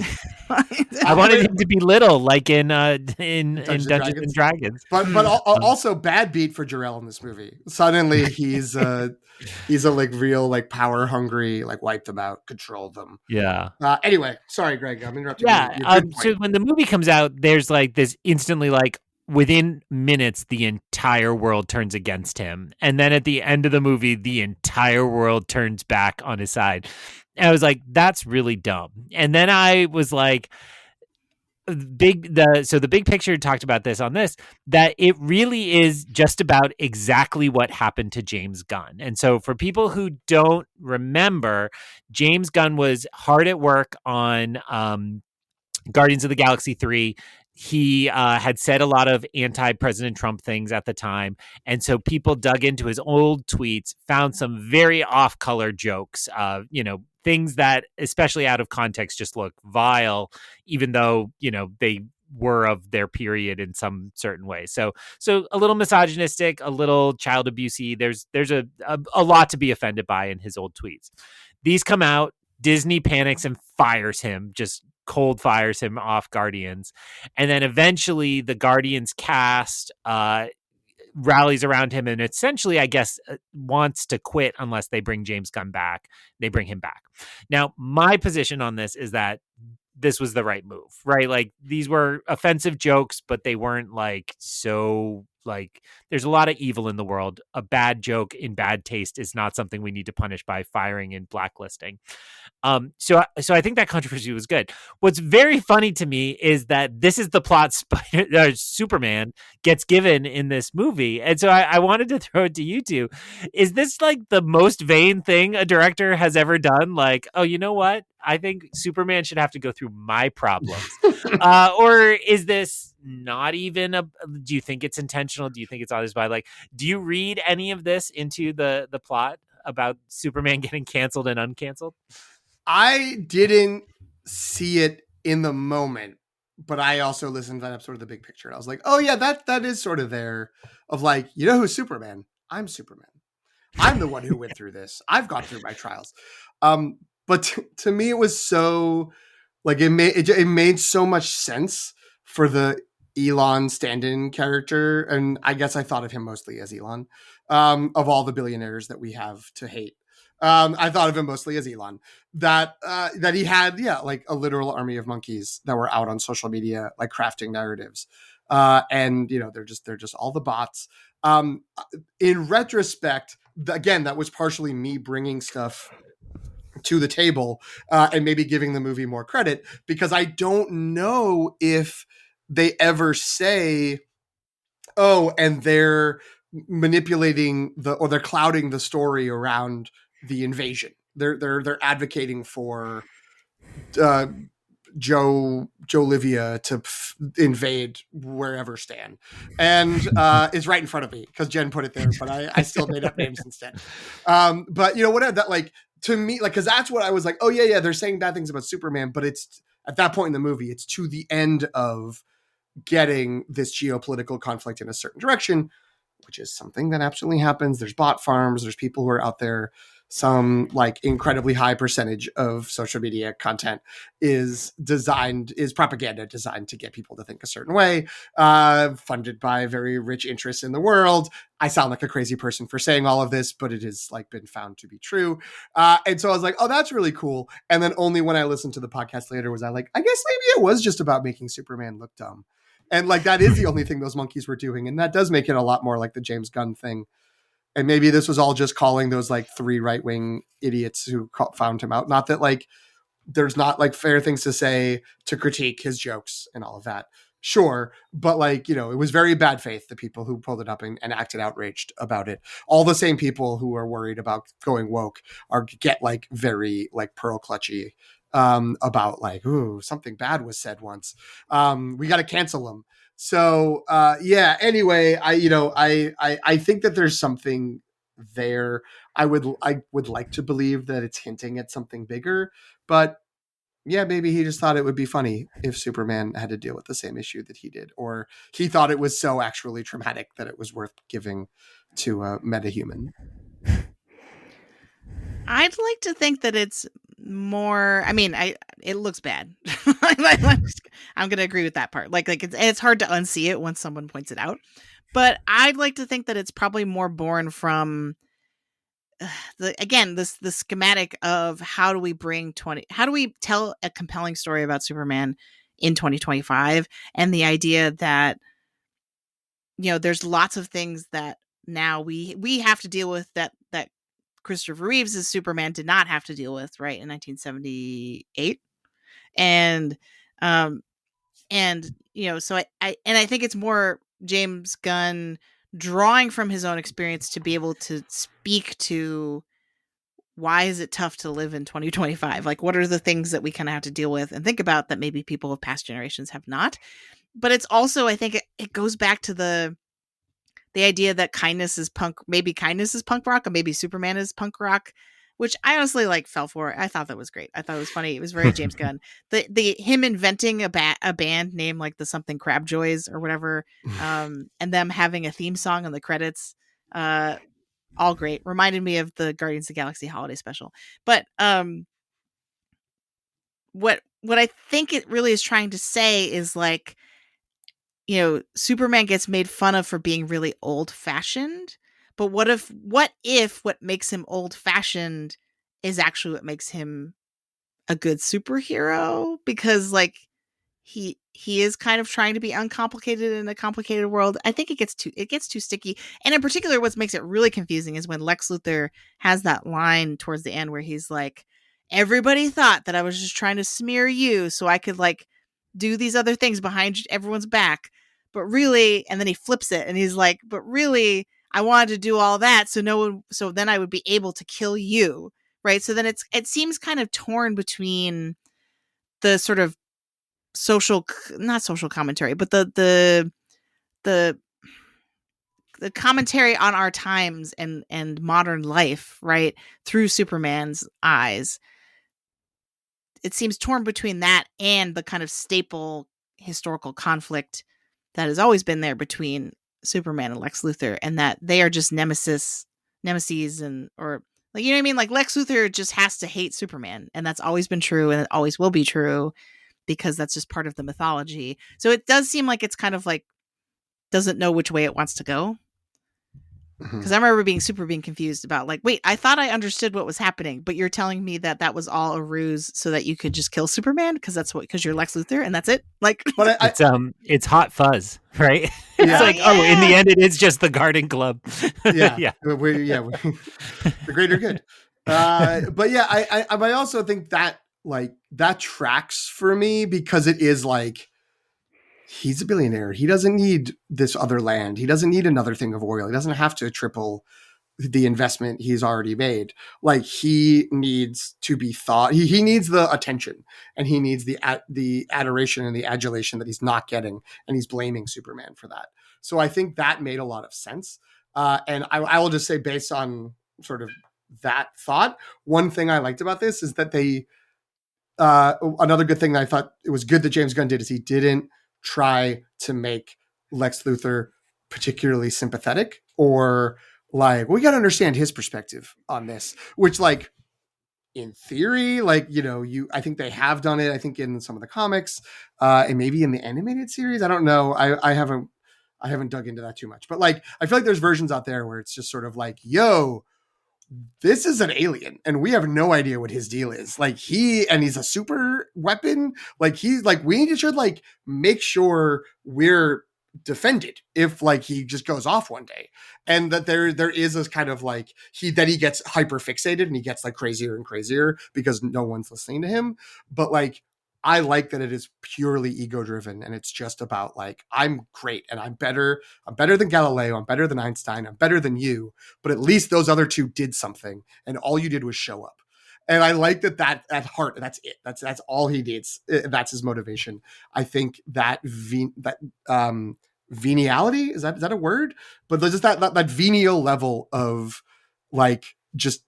I wanted him to be little, like in Dungeons and Dragons. But also bad beat for Jarrell in this movie. Suddenly he's a like real like power hungry, like wipe them out, control them. Yeah. Anyway, sorry, Greg, I'm interrupting. Yeah. So when the movie comes out, there's like this instantly like within minutes, the entire world turns against him. And then at the end of the movie, the entire world turns back on his side. And I was like, that's really dumb. And then I was like, the big picture talked about this on this, that it really is just about exactly what happened to James Gunn. And so for people who don't remember, James Gunn was hard at work on Guardians of the Galaxy 3. He had said a lot of anti-President Trump things at the time. And so people dug into his old tweets, found some very off-color jokes, you know, things that, especially out of context, just look vile, even though, you know, they were of their period in some certain way. So a little misogynistic, a little child abusey. There's a lot to be offended by in his old tweets. These come out, Disney panics and fires him, just cold fires him off Guardians. And then eventually the Guardians cast rallies around him and essentially, I guess, wants to quit unless they bring James Gunn back. They bring him back. Now, my position on this is that this was the right move, right? Like, these were offensive jokes, but they weren't like so like, there's a lot of evil in the world. A bad joke in bad taste is not something we need to punish by firing and blacklisting. So I think that controversy was good. What's very funny to me is that this is the plot Superman gets given in this movie. And so I wanted to throw it to you two. Is this like the most vain thing a director has ever done? Like, oh, you know what? I think Superman should have to go through my problems. Or is this not even do you think it's intentional? Do you think it's always by like, do you read any of this into the plot about Superman getting canceled and uncanceled? I didn't see it in the moment, but I also listened to that episode of The Big Picture. I was like, oh yeah, that is sort of there of like, you know who's Superman? I'm Superman. I'm the one who went through this. I've gone through my trials. But to me, it was so like it made so much sense for the Elon stand-in character, and I guess I thought of him mostly as Elon. Of all the billionaires that we have to hate, I thought of him mostly as Elon. That he had, like a literal army of monkeys that were out on social media, like crafting narratives, and they're just all the bots. In retrospect, again, that was partially me bringing stuff to the table and maybe giving the movie more credit, because I don't know if they ever say, oh, and they're manipulating they're clouding the story around the invasion. They're advocating for Joe Livia to invade wherever Stan, and it's right in front of me because Jen put it there, but I still made up names instead. But whatever that, like, to me, like, because that's what I was like, oh yeah, they're saying bad things about Superman, but it's at that point in the movie, it's to the end of getting this geopolitical conflict in a certain direction, which is something that absolutely happens. There's bot farms, there's people who are out there. Some like incredibly high percentage of social media content is propaganda designed to get people to think a certain way, funded by very rich interests in the world. I sound like a crazy person for saying all of this, but it has like been found to be true. And so I was like, oh, that's really cool. And then only when I listened to the podcast later was I like, I guess maybe it was just about making Superman look dumb. And like, that is the only thing those monkeys were doing. And that does make it a lot more like the James Gunn thing. And maybe this was all just calling those like 3 right-wing idiots who found him out. Not that like there's not like fair things to say to critique his jokes and all of that. Sure. But like, it was very bad faith, the people who pulled it up and acted outraged about it. All the same people who are worried about going woke get like very like pearl clutchy about like, ooh, something bad was said once. We got to cancel them. So anyway, I think that there's something there. I would like to believe that it's hinting at something bigger, but yeah, maybe he just thought it would be funny if Superman had to deal with the same issue that he did, or he thought it was so actually traumatic that it was worth giving to a metahuman. I'd like to think that it's more, I mean, it looks bad. I'm going to agree with that part. Like it's hard to unsee it once someone points it out. But I'd like to think that it's probably more born from the schematic of how do we tell a compelling story about Superman in 2025, and the idea that there's lots of things that now we have to deal with that Christopher Reeves' Superman did not have to deal with, right, in 1978. And so I think it's more James Gunn drawing from his own experience to be able to speak to why is it tough to live in 2025? Like, what are the things that we kind of have to deal with and think about that maybe people of past generations have not? But it's also, I think it goes back to the idea that kindness is punk rock, or maybe Superman is punk rock. which I honestly like fell for. I thought that was great. I thought it was funny. It was very James Gunn. The him inventing a band named like the something Crabjoys or whatever, and them having a theme song in the credits, all great. Reminded me of the Guardians of the Galaxy holiday special. But what I think it really is trying to say is like, Superman gets made fun of for being really old fashioned, but what if what makes him old fashioned is actually what makes him a good superhero? Because like he is kind of trying to be uncomplicated in a complicated world. I think it gets too sticky. And in particular, what makes it really confusing is when Lex Luthor has that line towards the end where he's like, everybody thought that I was just trying to smear you so I could like do these other things behind everyone's back. But really, and then he flips it and he's like, but really, I wanted to do all that so then I would be able to kill you. Right. So then it seems kind of torn between the sort of not social commentary, but the commentary on our times and modern life, right, through Superman's eyes. It seems torn between that and the kind of staple historical conflict that has always been there between Superman and Lex Luthor, and that they are just nemesis, and or like, you know what I mean? Like Lex Luthor just has to hate Superman, and that's always been true, and it always will be true because that's just part of the mythology. So it does seem like it's kind of like doesn't know which way it wants to go. Because I remember being confused about like, wait, I thought I understood what was happening, but you're telling me that was all a ruse so that you could just kill Superman because you're Lex Luthor and that's it. Like, But it's Hot Fuzz, right? Yeah. It's like, oh, in the end, it is just the Garden Club. Yeah. The greater good. But yeah, I also think that like that tracks for me because it is like, he's a billionaire. He doesn't need this other land. He doesn't need another thing of oil. He doesn't have to triple the investment he's already made. Like he needs to be thought. He needs the attention, and he needs the adoration and the adulation that he's not getting, and he's blaming Superman for that. So I think that made a lot of sense. And I will just say, based on sort of that thought, one thing I liked about this is that they. Another good thing that I thought it was good that James Gunn did is he didn't try to make Lex Luthor particularly sympathetic or like, we got to understand his perspective on this, which like in theory, like, I think they have done it. I think in some of the comics and maybe in the animated series, I don't know. I haven't dug into that too much, but like, I feel like there's versions out there where it's just sort of like, yo, this is an alien and we have no idea what his deal is. Like he's a super weapon. Like he's like, we should like make sure we're defended if like he just goes off one day. And that there is this kind of like he gets hyper fixated and he gets like crazier and crazier because no one's listening to him. But like, I like that it is purely ego driven and it's just about like, I'm great and I'm better than Galileo. I'm better than Einstein. I'm better than you. But at least those other two did something and all you did was show up. And I like that at heart, that's it. That's all he needs. That's his motivation. I think that veniality, is that a word? But there's just that venial level of like, just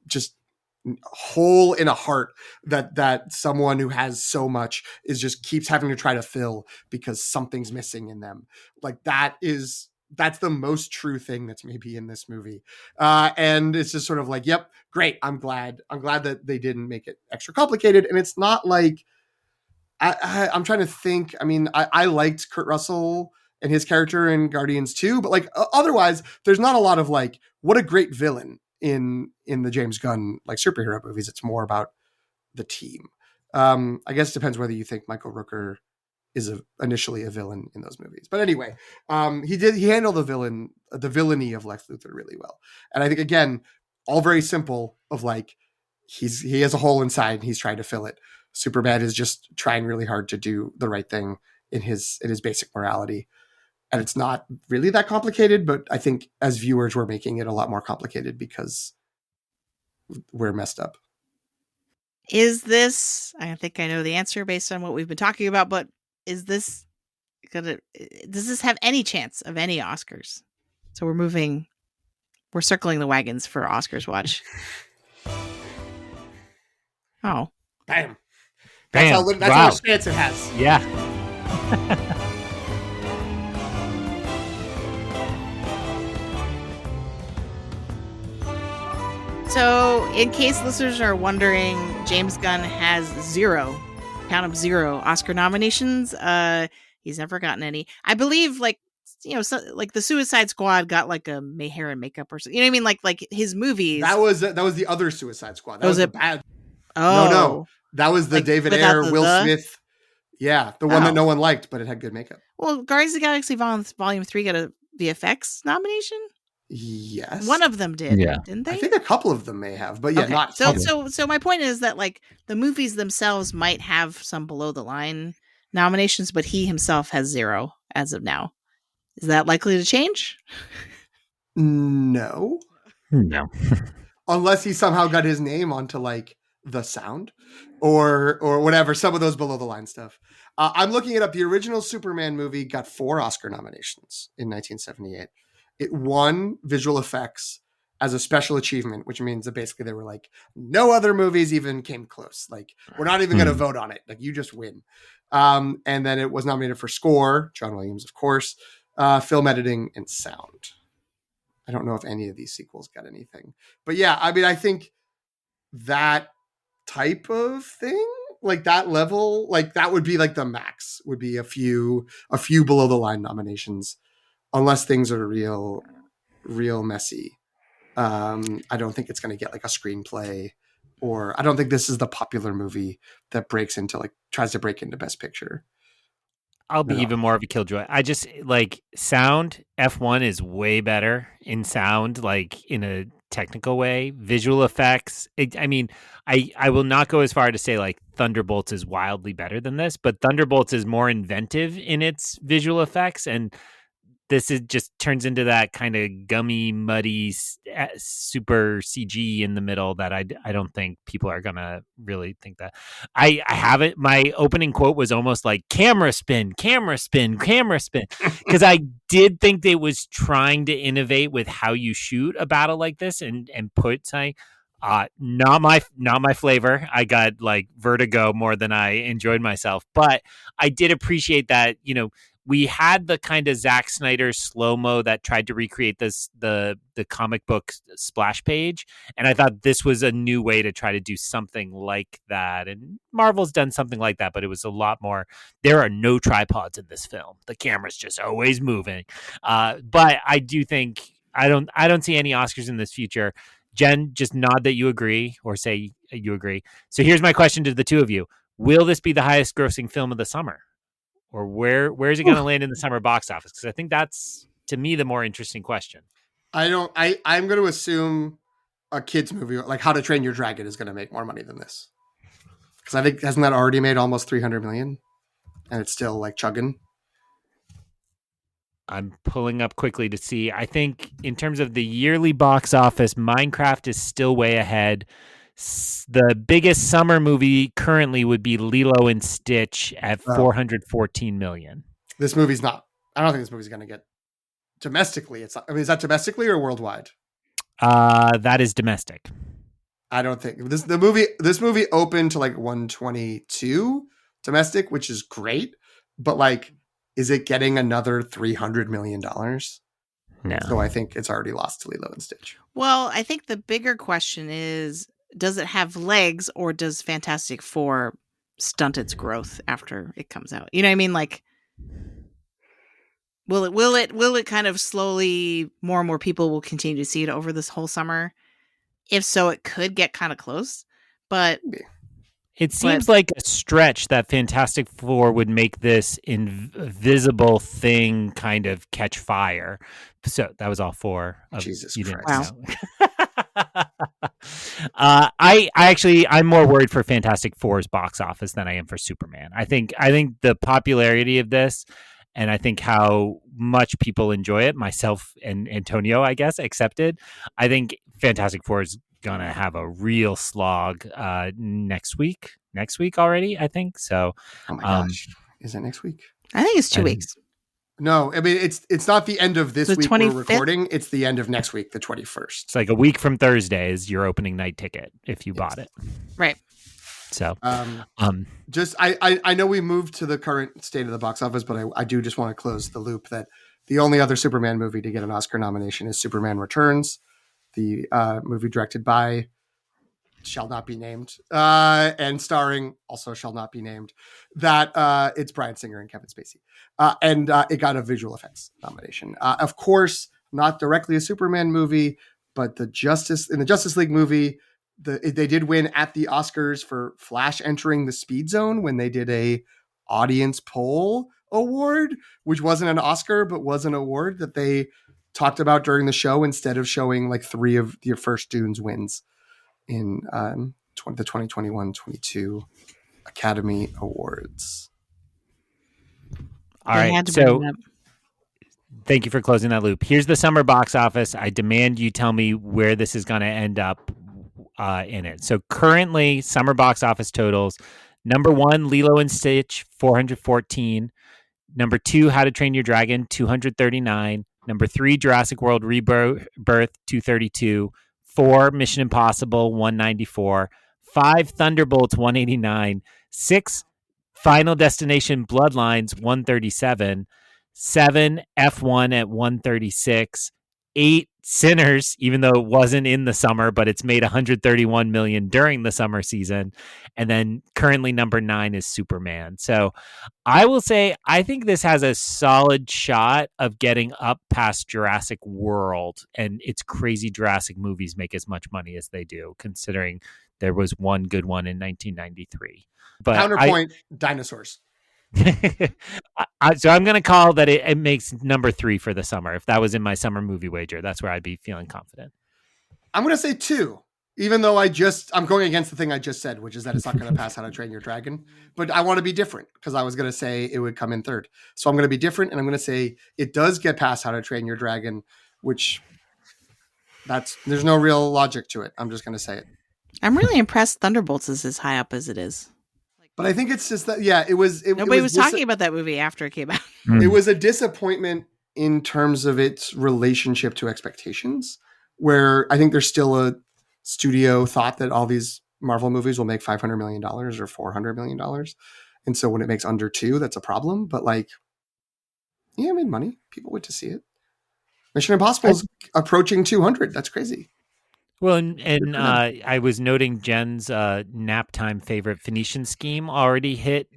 hole in a heart that someone who has so much is just keeps having to try to fill because something's missing in them. Like that's the most true thing that's maybe in this movie. And it's just sort of like, yep, great. I'm glad that they didn't make it extra complicated. And it's not like, I'm trying to think. I mean, I liked Kurt Russell and his character in Guardians 2, but like otherwise there's not a lot of like, what a great villain in the James Gunn like superhero movies. It's more about the team. I guess it depends whether you think Michael Rooker is initially a villain in those movies. But anyway, he handled the villainy of Lex Luthor really well. And I think again, all very simple of like, he has a hole inside and he's trying to fill it. Superman is just trying really hard to do the right thing in his basic morality. And it's not really that complicated, but I think as viewers, we're making it a lot more complicated because we're messed up. Is this, I think I know the answer based on what we've been talking about, but does this have any chance of any Oscars? So we're circling the wagons for Oscars watch. Oh. Bam. Bam. That's Wow. how much chance it has. Yeah. So, in case listeners are wondering, James Gunn has count of zero Oscar nominations. He's never gotten any. I believe, like the Suicide Squad got like a hair and makeup or something. You know what I mean? Like his movies. That was the other Suicide Squad. That was the bad. Oh no, that was the David Ayer, Will Smith. Yeah, the one that no one liked, but it had good makeup. Well, Guardians of the Galaxy Volume 3 got a VFX nomination. Yes, one of them did. Yeah, didn't they? I think a couple of them may have, but yeah, okay. not. So my point is that like the movies themselves might have some below the line nominations, but he himself has zero as of now. Is that likely to change? No. Unless he somehow got his name onto like The Sound or whatever, some of those below the line stuff. I'm looking it up. The original Superman movie got 4 Oscar nominations in 1978. It won visual effects as a special achievement, which means that basically they were like, no other movies even came close. Like, we're not even going to vote on it. Like, you just win. And then it was nominated for score, John Williams, of course, film editing, and sound. I don't know if any of these sequels got anything. But yeah, I mean, I think that type of thing, like that level, like that would be like the max, would be a few below the line nominations, unless things are real messy. I don't think it's going to get like a screenplay, or I don't think this is the popular movie that tries to break into Best Picture. I'll be even more of a killjoy. I just like sound. F1 is way better in sound, like in a technical way. Visual effects. I will not go as far to say like Thunderbolts is wildly better than this, but Thunderbolts is more inventive in its visual effects, and this just turns into that kind of gummy, muddy, super CG in the middle that I don't think people are going to really think that. I have it. My opening quote was almost like camera spin, camera spin, camera spin. Because I did think they was trying to innovate with how you shoot a battle like this and put something. Not my flavor. I got like vertigo more than I enjoyed myself. But I did appreciate that, we had the kind of Zack Snyder slow-mo that tried to recreate the comic book splash page. And I thought this was a new way to try to do something like that. And Marvel's done something like that, but it was a lot more. There are no tripods in this film. The camera's just always moving. But I do think I don't see any Oscars in this future. Jen, just nod that you agree or say you agree. So here's my question to the two of you. Will this be the highest grossing film of the summer? Or where is it going to land in the summer box office? Because I think that's, to me, the more interesting question. I'm going to assume a kid's movie like How to Train Your Dragon is going to make more money than this. Because I think, hasn't that already made almost 300 million? And it's still like chugging. I'm pulling up quickly to see. I think in terms of the yearly box office, Minecraft is still way ahead. The biggest summer movie currently would be Lilo and Stitch at 414 million. This movie's not. I don't think this movie's going to get domestically. It's not, I mean, is that domestically or worldwide? That is domestic. I don't think this movie opened to like 122 domestic, which is great. But like, is it getting another $300 million? No. So I think it's already lost to Lilo and Stitch. Well, I think the bigger question is, does it have legs, or does Fantastic Four stunt its growth after it comes out? You know what I mean? Like, will it kind of slowly, more and more people will continue to see it over this whole summer? If so, it could get kind of close, but it seems like a stretch that Fantastic Four would make this invisible thing kind of catch fire. So that was all 4. Jesus Christ. Wow. I'm more worried for Fantastic Four's box office than I am for Superman. I think the popularity of this, and I think how much people enjoy it, myself and Antonio, I guess, accepted. I think Fantastic Four is gonna have a real slog next week already, I think. So oh my gosh. Is it next week? I think it's 2 weeks. No, I mean it's not the end of this The week 25th? we're recording. It's the end of next week, the 21st. It's like a week from Thursday is your opening night ticket if you bought it. Right. So, just I know we moved to the current state of the box office, but I do just want to close the loop that the only other Superman movie to get an Oscar nomination is Superman Returns, the movie directed by shall not be named and starring also shall not be named. That it's Bryan Singer and Kevin Spacey, and it got a visual effects nomination. Of course, not directly a Superman movie, but the Justice League movie. They did win at the Oscars for Flash entering the speed zone when they did a audience poll award, which wasn't an Oscar, but was an award that they talked about during the show instead of showing like 3 of your first Dunes wins in the 2021-22 Academy Awards. All right. So thank you for closing that loop. Here's the summer box office. I demand you tell me where this is going to end up in it. So currently, summer box office totals: number 1, Lilo and Stitch, 414. Number 2, How to Train Your Dragon, 239. Number 3, Jurassic World Rebirth, 232. 4, Mission Impossible, 194. 5, Thunderbolts, 189. 6, Final Destination Bloodlines, 137. 7, F1 at 136. 8, Sinners, even though it wasn't in the summer, but it's made 131 million during the summer season. And then currently number 9 is Superman. So I will say, I think this has a solid shot of getting up past Jurassic World, and it's crazy Jurassic movies make as much money as they do, considering there was one good one in 1993. But counterpoint, dinosaurs. So I'm going to call that it makes number 3 for the summer. If that was in my summer movie wager, that's where I'd be feeling confident. I'm going to say 2, even though I'm going against the thing I just said, which is that it's not going to pass How to Train Your Dragon. But I want to be different because I was going to say it would come in 3rd. So I'm going to be different, and I'm going to say it does get past How to Train Your Dragon, which there's no real logic to it. I'm just going to say it. I'm really impressed Thunderbolts is as high up as it is. But I think it's just that, nobody was talking about that movie after it came out. It was a disappointment in terms of its relationship to expectations, where I think there's still a studio thought that all these Marvel movies will make $500 million or $400 million. And so when it makes under 2, that's a problem. But it made money. People went to see it. Mission Impossible is approaching 200. That's crazy. Well, and I was noting Jen's nap time favorite Phoenician Scheme already hit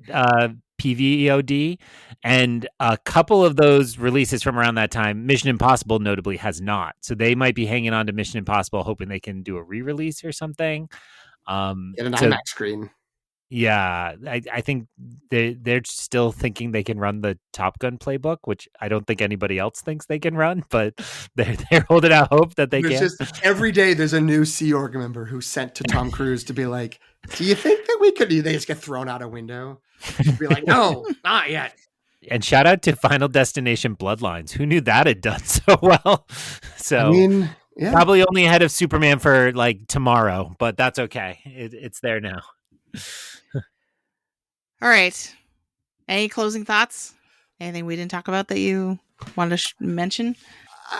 PVOD, and a couple of those releases from around that time, Mission Impossible notably has not. So they might be hanging on to Mission Impossible, hoping they can do a re-release or something. Get an IMAX screen. Yeah, I think they're still thinking they can run the Top Gun playbook, which I don't think anybody else thinks they can run, but they're holding out hope that they can. Just every day there's a new Sea Org member who's sent to Tom Cruise to be like, do you think that we could do? They just get thrown out a window. Be like, no, not yet. And shout out to Final Destination Bloodlines. Who knew that had done so well? So probably only ahead of Superman for tomorrow, but that's okay. It's there now. All right. Any closing thoughts? Anything we didn't talk about that you want to mention?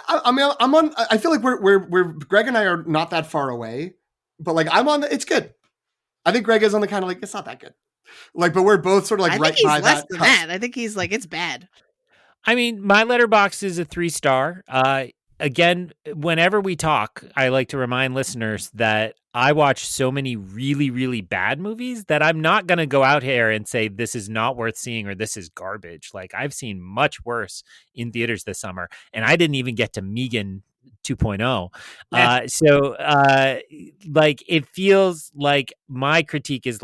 I feel like we're Greg and I are not that far away, but I'm on. It's good. I think Greg is on the kind of it's not that good. But we're both sort of I right think he's by less that. than that. I think he's it's bad. I mean, my letterbox is a 3-star. Again, whenever we talk, I like to remind listeners that I watch so many really, really bad movies that I'm not going to go out here and say this is not worth seeing or this is garbage. I've seen much worse in theaters this summer, and I didn't even get to Megan 2.0. It feels like my critique is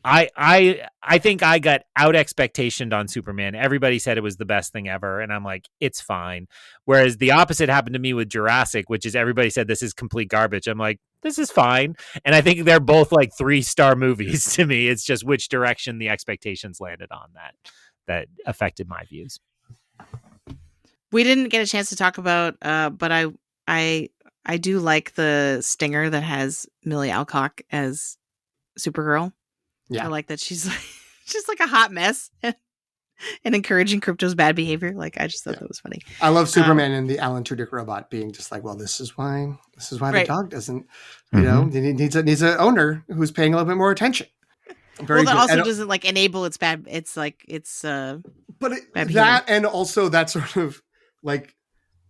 I think I got out expectationed on Superman. Everybody said it was the best thing ever, and I'm like, it's fine. Whereas the opposite happened to me with Jurassic, which is everybody said this is complete garbage. I'm like, this is fine. And I think they're both 3-star movies to me. It's just which direction the expectations landed on that affected my views. We didn't get a chance to talk about, but I do like the stinger that has Millie Alcock as Supergirl. Yeah. I like that she's a hot mess and encouraging Krypto's bad behavior. I just thought that was funny. I love Superman and the Alan Tudyk robot being just well, this is why the dog doesn't, needs an owner who's paying a little bit more attention. Very that good. also And, doesn't like enable its bad. It's like it's but bad behavior. that, and also that sort of like,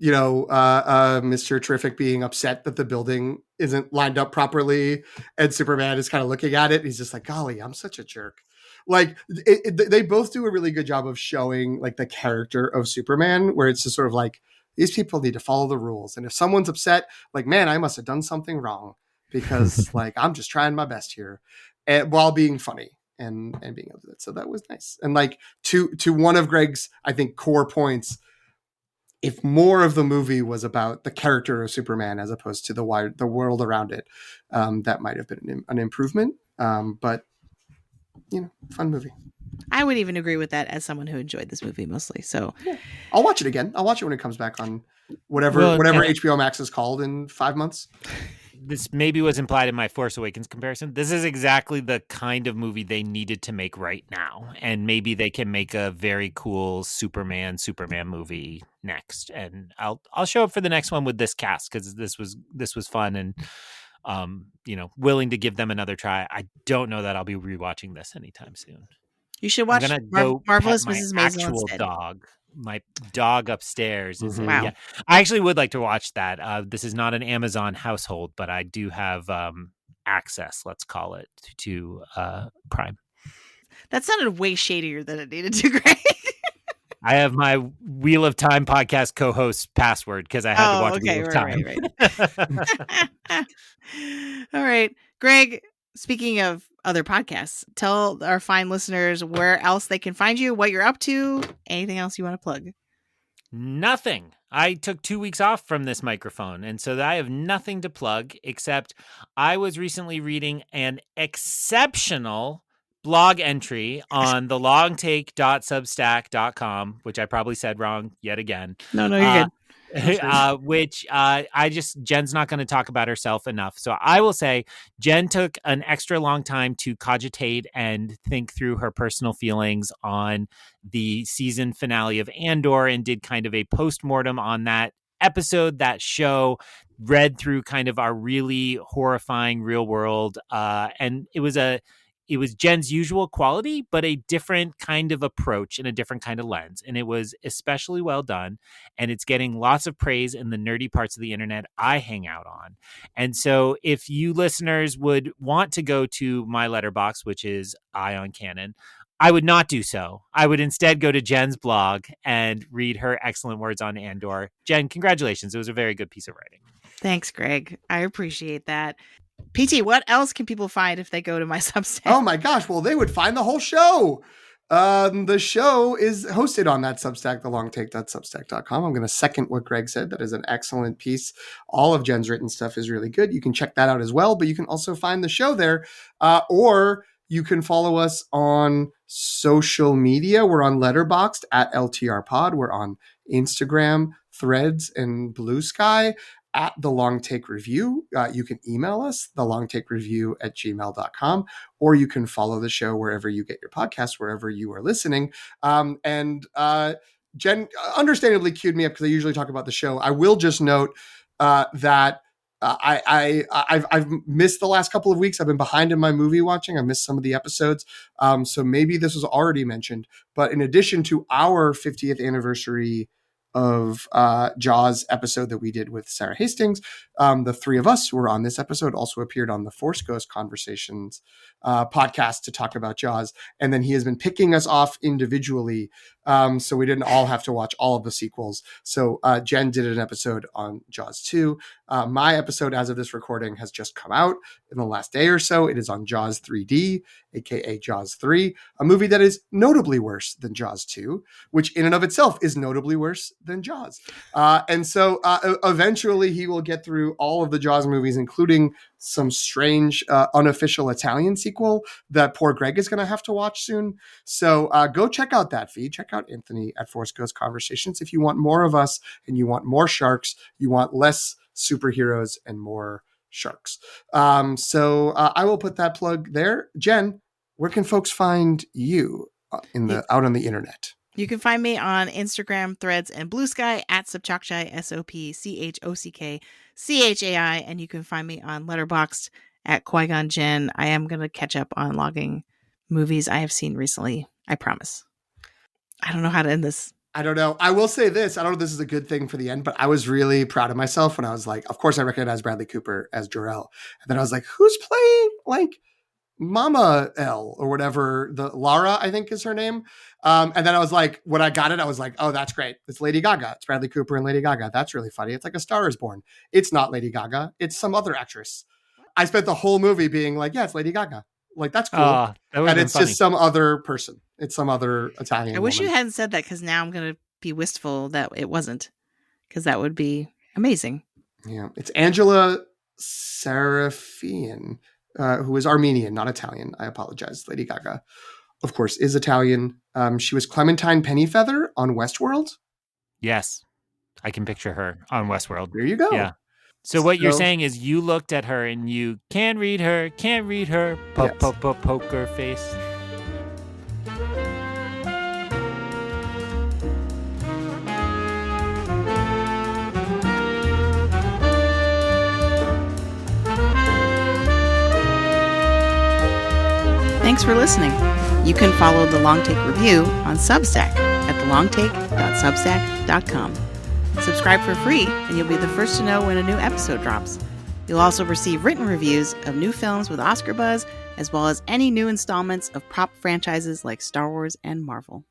Mr. Terrific being upset that the building isn't lined up properly, and Superman is kind of looking at it. And he's just like, golly, I'm such a jerk. Like they both do a really good job of showing like the character of Superman, where it's just sort of like, these people need to follow the rules. And if someone's upset, like, man, I must have done something wrong because like, I'm just trying my best here, and while being funny and being able to do that. So that was nice. And like to one of Greg's, I think, core points, if more of the movie was about the character of Superman as opposed to the world around it, that might have been an improvement. But fun movie. I would even agree with that as someone who enjoyed this movie mostly. So yeah. I'll watch it again. I'll watch it when it comes back on whatever HBO Max is called in 5 months. This maybe was implied in my Force Awakens comparison. This is exactly the kind of movie they needed to make right now. And maybe they can make a very cool Superman movie next. And I'll show up for the next one with this cast because this was fun and willing to give them another try. I don't know that I'll be rewatching this anytime soon. You should watch Marvelous Mrs. Maisel instead. Dog. My dog upstairs is wow. Yeah. I actually would like to watch that. This is not an Amazon household, but I do have access, let's call it, to Prime. That sounded way shadier than it needed to, Greg. I have my Wheel of Time podcast co-host password because I had to watch Wheel of Time. Right. All right, Greg, speaking of other podcasts, tell our fine listeners where else they can find you, what you're up to, anything else you want to plug. Nothing. I took 2 weeks off from this microphone, and so I have nothing to plug except I was recently reading an exceptional blog entry on the longtake.substack.com, which I probably said wrong yet again. No, you're good. Which Jen's not going to talk about herself enough. So I will say Jen took an extra long time to cogitate and think through her personal feelings on the season finale of Andor and did kind of a postmortem on that episode, that show, read through kind of our really horrifying real world. And it was Jen's usual quality, but a different kind of approach and a different kind of lens. And it was especially well done. And it's getting lots of praise in the nerdy parts of the internet I hang out on. And so if you listeners would want to go to my letterbox, which is Ion Cannon, I would not do so. I would instead go to Jen's blog and read her excellent words on Andor. Jen, congratulations. It was a very good piece of writing. Thanks, Greg. I appreciate that. PT, what else can people find if they go to my Substack? Oh my gosh, well, they would find the whole show. The show is hosted on that Substack, thelongtake.substack.com. I'm going to second what Greg said. That is an excellent piece. All of Jen's written stuff is really good. You can check that out as well, but you can also find the show there, or you can follow us on social media. We're on Letterboxd at LTR Pod. We're on Instagram, Threads, and Blue Sky at The Long Take Review. You can email us, thelongtakereview@gmail.com, or you can follow the show wherever you get your podcasts, wherever you are listening. And Jen understandably queued me up because I usually talk about the show. I will just note that I've missed the last couple of weeks. I've been behind in my movie watching. I missed some of the episodes. So maybe this was already mentioned, but in addition to our 50th anniversary of Jaws episode that we did with Sarah Hastings, the three of us who were on this episode also appeared on the Force Ghost Conversations podcast to talk about Jaws. And then he has been picking us off individually, so we didn't all have to watch all of the sequels. So Jen did an episode on Jaws 2. My episode, as of this recording, has just come out in the last day or so. It is on Jaws 3D, aka Jaws 3, a movie that is notably worse than Jaws 2, which in and of itself is notably worse than Jaws. And so eventually he will get through all of the Jaws movies, including some strange unofficial Italian sequel that poor Greg is going to have to watch soon. So go check out that feed. Check out Anthony at Force Ghost Conversations if you want more of us and you want more sharks, you want less superheroes and more sharks. So I will put that plug there. Jen, where can folks find you out on the internet? You can find me on Instagram, Threads, and Blue Sky at Sopchockchai, SOPCHOCKCHAI, and you can find me on Letterboxd at Qui-Gon Jinn. I am going to catch up on logging movies I have seen recently. I promise. I don't know how to end this. I don't know. I will say this. I don't know if this is a good thing for the end, but I was really proud of myself when I was like, of course I recognize Bradley Cooper as Jor-El. And then I was like, who's playing like Mama L or whatever? The Lara, I think is her name. And then I was like, when I got it, I was like, oh, that's great. It's Lady Gaga. It's Bradley Cooper and Lady Gaga. That's really funny. It's like A Star Is Born. It's not Lady Gaga. It's some other actress. I spent the whole movie being like, yeah, it's Lady Gaga. Like, that's cool. That and it's funny. Just some other person. It's some other Italian I wish woman. you hadn't said that, because now I'm going to be wistful that it wasn't, because that would be amazing. Yeah. It's Angela Serafian, who is Armenian, not Italian. I apologize. Lady Gaga, of course, is Italian. She was Clementine Pennyfeather on Westworld. Yes. I can picture her on Westworld. There you go. Yeah. So what you're saying is you looked at her and you can't read her, poker face. Thanks for listening. You can follow The Long Take Review on Substack at thelongtake.substack.com. Subscribe for free, and you'll be the first to know when a new episode drops. You'll also receive written reviews of new films with Oscar buzz, as well as any new installments of prop franchises like Star Wars and Marvel.